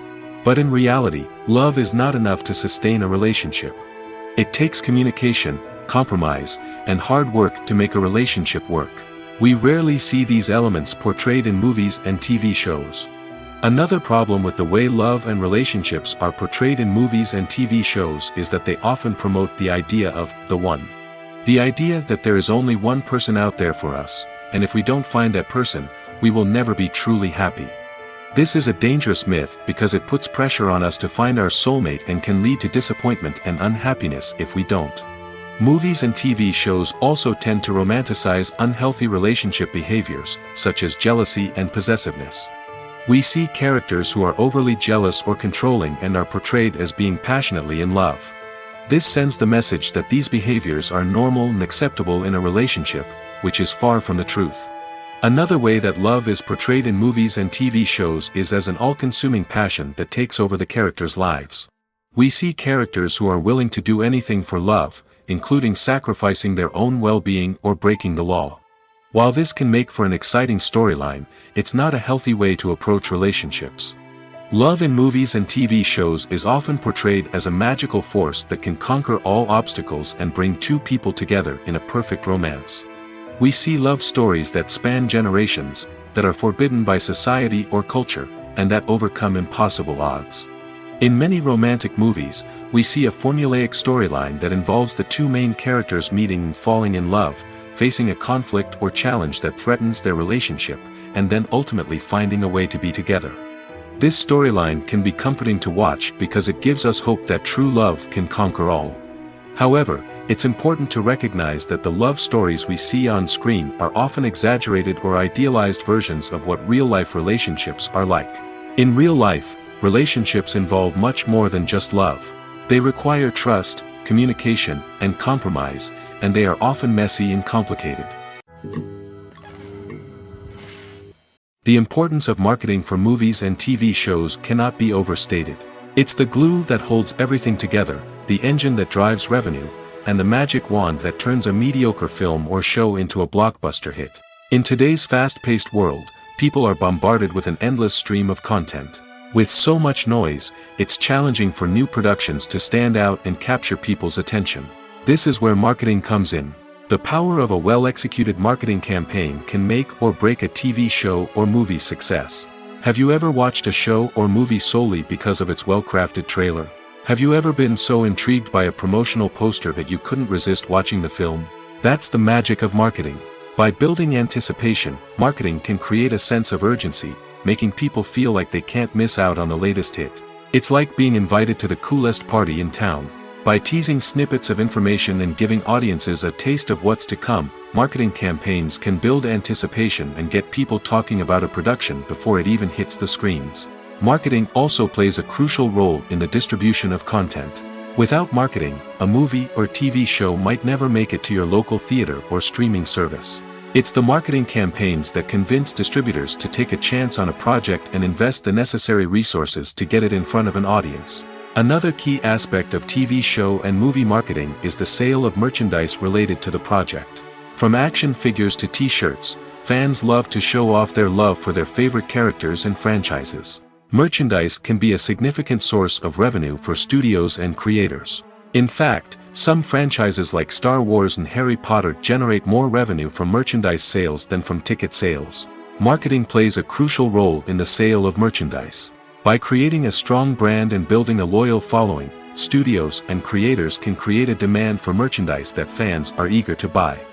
But in reality, love is not enough to sustain a relationship. It takes communication, compromise, and hard work to make a relationship work. We rarely see these elements portrayed in movies and TV shows. Another problem with the way love and relationships are portrayed in movies and TV shows is that they often promote the idea of the one. The idea that there is only one person out there for us, and if we don't find that person, we will never be truly happy. This is a dangerous myth because it puts pressure on us to find our soulmate and can lead to disappointment and unhappiness if we don't. Movies and TV shows also tend to romanticize unhealthy relationship behaviors, such as jealousy and possessiveness. We see characters who are overly jealous or controlling and are portrayed as being passionately in love. This sends the message that these behaviors are normal and acceptable in a relationship, which is far from the truth. Another way that love is portrayed in movies and TV shows is as an all-consuming passion that takes over the characters' lives. We see characters who are willing to do anything for love, including sacrificing their own well-being or breaking the law. While this can make for an exciting storyline, it's not a healthy way to approach relationships. Love in movies and TV shows is often portrayed as a magical force that can conquer all obstacles and bring two people together in a perfect romance. We see love stories that span generations, that are forbidden by society or culture, and that overcome impossible odds. In many romantic movies, we see a formulaic storyline that involves the two main characters meeting and falling in love, facing a conflict or challenge that threatens their relationship, and then ultimately finding a way to be together. This storyline can be comforting to watch because it gives us hope that true love can conquer all. However, it's important to recognize that the love stories we see on screen are often exaggerated or idealized versions of what real-life relationships are like. In real life, relationships involve much more than just love. They require trust, communication, and compromise, and they are often messy and complicated. The importance of marketing for movies and TV shows cannot be overstated. It's the glue that holds everything together, the engine that drives revenue, and the magic wand that turns a mediocre film or show into a blockbuster hit. In today's fast-paced world, people are bombarded with an endless stream of content. With so much noise, it's challenging for new productions to stand out and capture people's attention. This is where marketing comes in. The power of a well-executed marketing campaign can make or break a TV show or movie's success. Have you ever watched a show or movie solely because of its well-crafted trailer? Have you ever been so intrigued by a promotional poster that you couldn't resist watching the film? That's the magic of marketing. By building anticipation, marketing can create a sense of urgency, making people feel like they can't miss out on the latest hit. It's like being invited to the coolest party in town. By teasing snippets of information and giving audiences a taste of what's to come, marketing campaigns can build anticipation and get people talking about a production before it even hits the screens. Marketing also plays a crucial role in the distribution of content. Without marketing, a movie or TV show might never make it to your local theater or streaming service. It's the marketing campaigns that convince distributors to take a chance on a project and invest the necessary resources to get it in front of an audience. Another key aspect of TV show and movie marketing is the sale of merchandise related to the project. From action figures to t-shirts, fans love to show off their love for their favorite characters and franchises. Merchandise can be a significant source of revenue for studios and creators. In fact, some franchises like Star Wars and Harry Potter generate more revenue from merchandise sales than from ticket sales. Marketing plays a crucial role in the sale of merchandise. By creating a strong brand and building a loyal following, studios and creators can create a demand for merchandise that fans are eager to buy.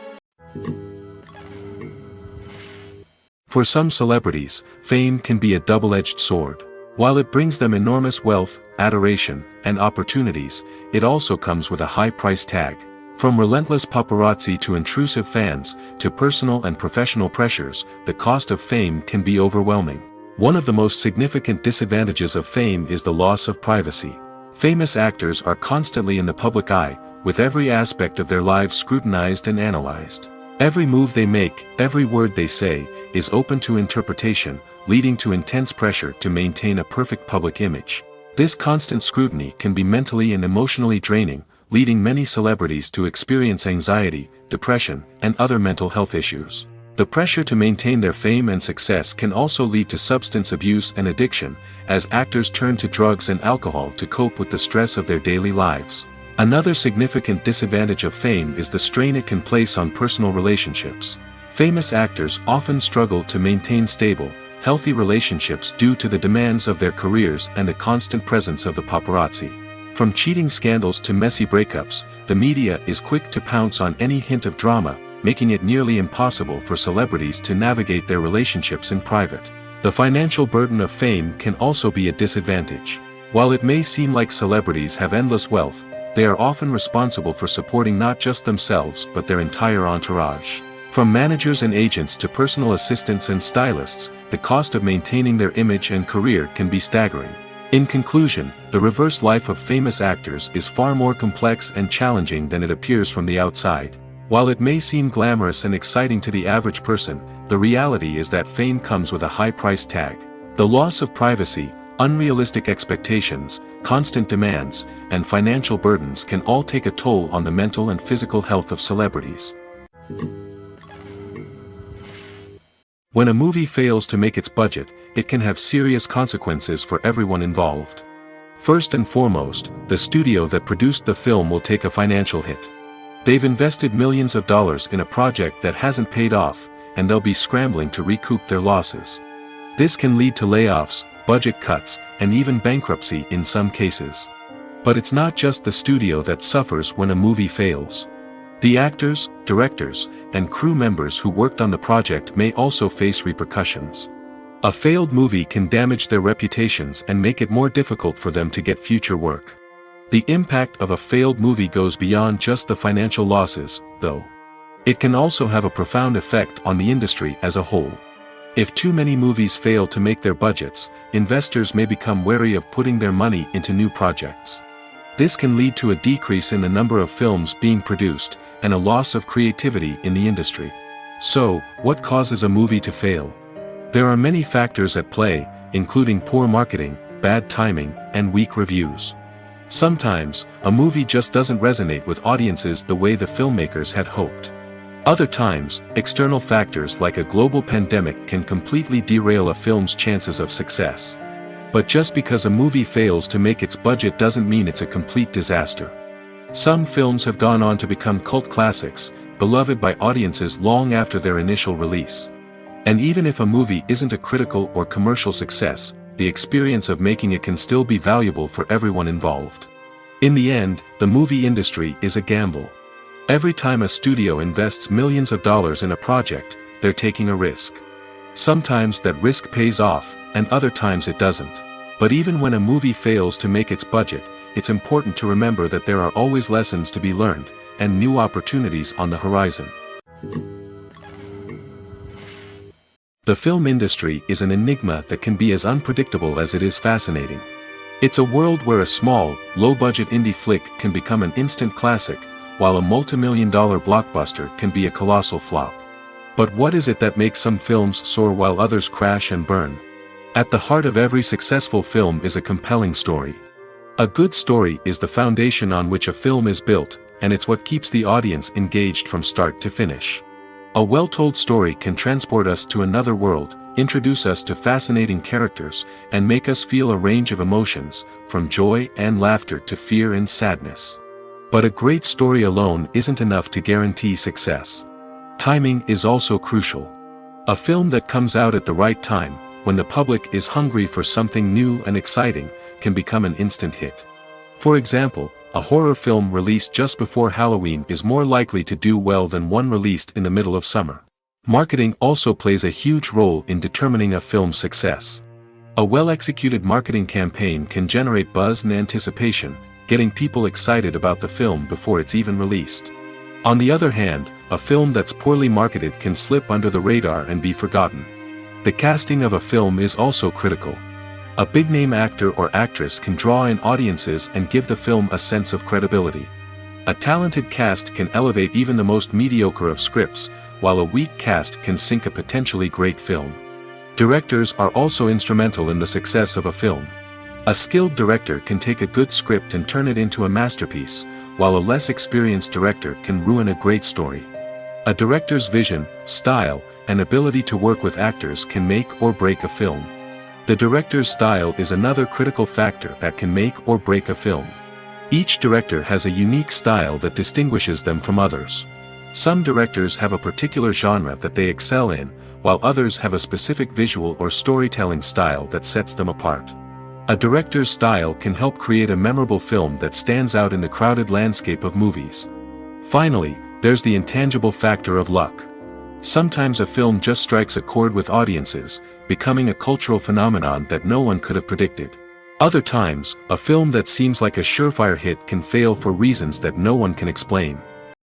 For some celebrities, fame can be a double-edged sword. While it brings them enormous wealth, adoration, and opportunities, it also comes with a high price tag. From relentless paparazzi to intrusive fans, to personal and professional pressures, the cost of fame can be overwhelming. One of the most significant disadvantages of fame is the loss of privacy. Famous actors are constantly in the public eye, with every aspect of their lives scrutinized and analyzed. Every move they make, every word they say, is open to interpretation, leading to intense pressure to maintain a perfect public image. This constant scrutiny can be mentally and emotionally draining, leading many celebrities to experience anxiety, depression, and other mental health issues. The pressure to maintain their fame and success can also lead to substance abuse and addiction, as actors turn to drugs and alcohol to cope with the stress of their daily lives. Another significant disadvantage of fame is the strain it can place on personal relationships. Famous actors often struggle to maintain stable, healthy relationships due to the demands of their careers and the constant presence of the paparazzi. From cheating scandals to messy breakups, the media is quick to pounce on any hint of drama, making it nearly impossible for celebrities to navigate their relationships in private. The financial burden of fame can also be a disadvantage. While it may seem like celebrities have endless wealth, they are often responsible for supporting not just themselves but their entire entourage. From managers and agents to personal assistants and stylists, the cost of maintaining their image and career can be staggering. In conclusion, the reverse life of famous actors is far more complex and challenging than it appears from the outside. While it may seem glamorous and exciting to the average person, the reality is that fame comes with a high price tag. The loss of privacy, unrealistic expectations, constant demands, and financial burdens can all take a toll on the mental and physical health of celebrities. When a movie fails to make its budget, it can have serious consequences for everyone involved. First and foremost, the studio that produced the film will take a financial hit. They've invested millions of dollars in a project that hasn't paid off, and they'll be scrambling to recoup their losses. This can lead to layoffs, budget cuts, and even bankruptcy in some cases. But it's not just the studio that suffers when a movie fails. The actors, directors, and crew members who worked on the project may also face repercussions. A failed movie can damage their reputations and make it more difficult for them to get future work. The impact of a failed movie goes beyond just the financial losses, though. It can also have a profound effect on the industry as a whole. If too many movies fail to make their budgets, investors may become wary of putting their money into new projects. This can lead to a decrease in the number of films being produced, and a loss of creativity in the industry. So, what causes a movie to fail? There are many factors at play, including poor marketing, bad timing, and weak reviews. Sometimes, a movie just doesn't resonate with audiences the way the filmmakers had hoped. Other times, external factors like a global pandemic can completely derail a film's chances of success. But just because a movie fails to make its budget doesn't mean it's a complete disaster. Some films have gone on to become cult classics, beloved by audiences long after their initial release. And even if a movie isn't a critical or commercial success, the experience of making it can still be valuable for everyone involved. In the end, the movie industry is a gamble. Every time a studio invests millions of dollars in a project, they're taking a risk. Sometimes that risk pays off, and other times it doesn't. But even when a movie fails to make its budget, it's important to remember that there are always lessons to be learned, and new opportunities on the horizon. The film industry is an enigma that can be as unpredictable as it is fascinating. It's a world where a small, low-budget indie flick can become an instant classic, while a multi-million-dollar blockbuster can be a colossal flop. But what is it that makes some films soar while others crash and burn? At the heart of every successful film is a compelling story. A good story is the foundation on which a film is built, and it's what keeps the audience engaged from start to finish. A well-told story can transport us to another world, introduce us to fascinating characters, and make us feel a range of emotions, from joy and laughter to fear and sadness. But a great story alone isn't enough to guarantee success. Timing is also crucial. A film that comes out at the right time, when the public is hungry for something new and exciting, can become an instant hit. For example, a horror film released just before Halloween is more likely to do well than one released in the middle of summer. Marketing also plays a huge role in determining a film's success. A well-executed marketing campaign can generate buzz and anticipation, getting people excited about the film before it's even released. On the other hand, a film that's poorly marketed can slip under the radar and be forgotten. The casting of a film is also critical. A big-name actor or actress can draw in audiences and give the film a sense of credibility. A talented cast can elevate even the most mediocre of scripts, while a weak cast can sink a potentially great film. Directors are also instrumental in the success of a film. A skilled director can take a good script and turn it into a masterpiece, while a less experienced director can ruin a great story. A director's vision, style, and ability to work with actors can make or break a film. The director's style is another critical factor that can make or break a film. Each director has a unique style that distinguishes them from others. Some directors have a particular genre that they excel in, while others have a specific visual or storytelling style that sets them apart. A director's style can help create a memorable film that stands out in the crowded landscape of movies. Finally, there's the intangible factor of luck. Sometimes a film just strikes a chord with audiences, becoming a cultural phenomenon that no one could have predicted. Other times, a film that seems like a surefire hit can fail for reasons that no one can explain.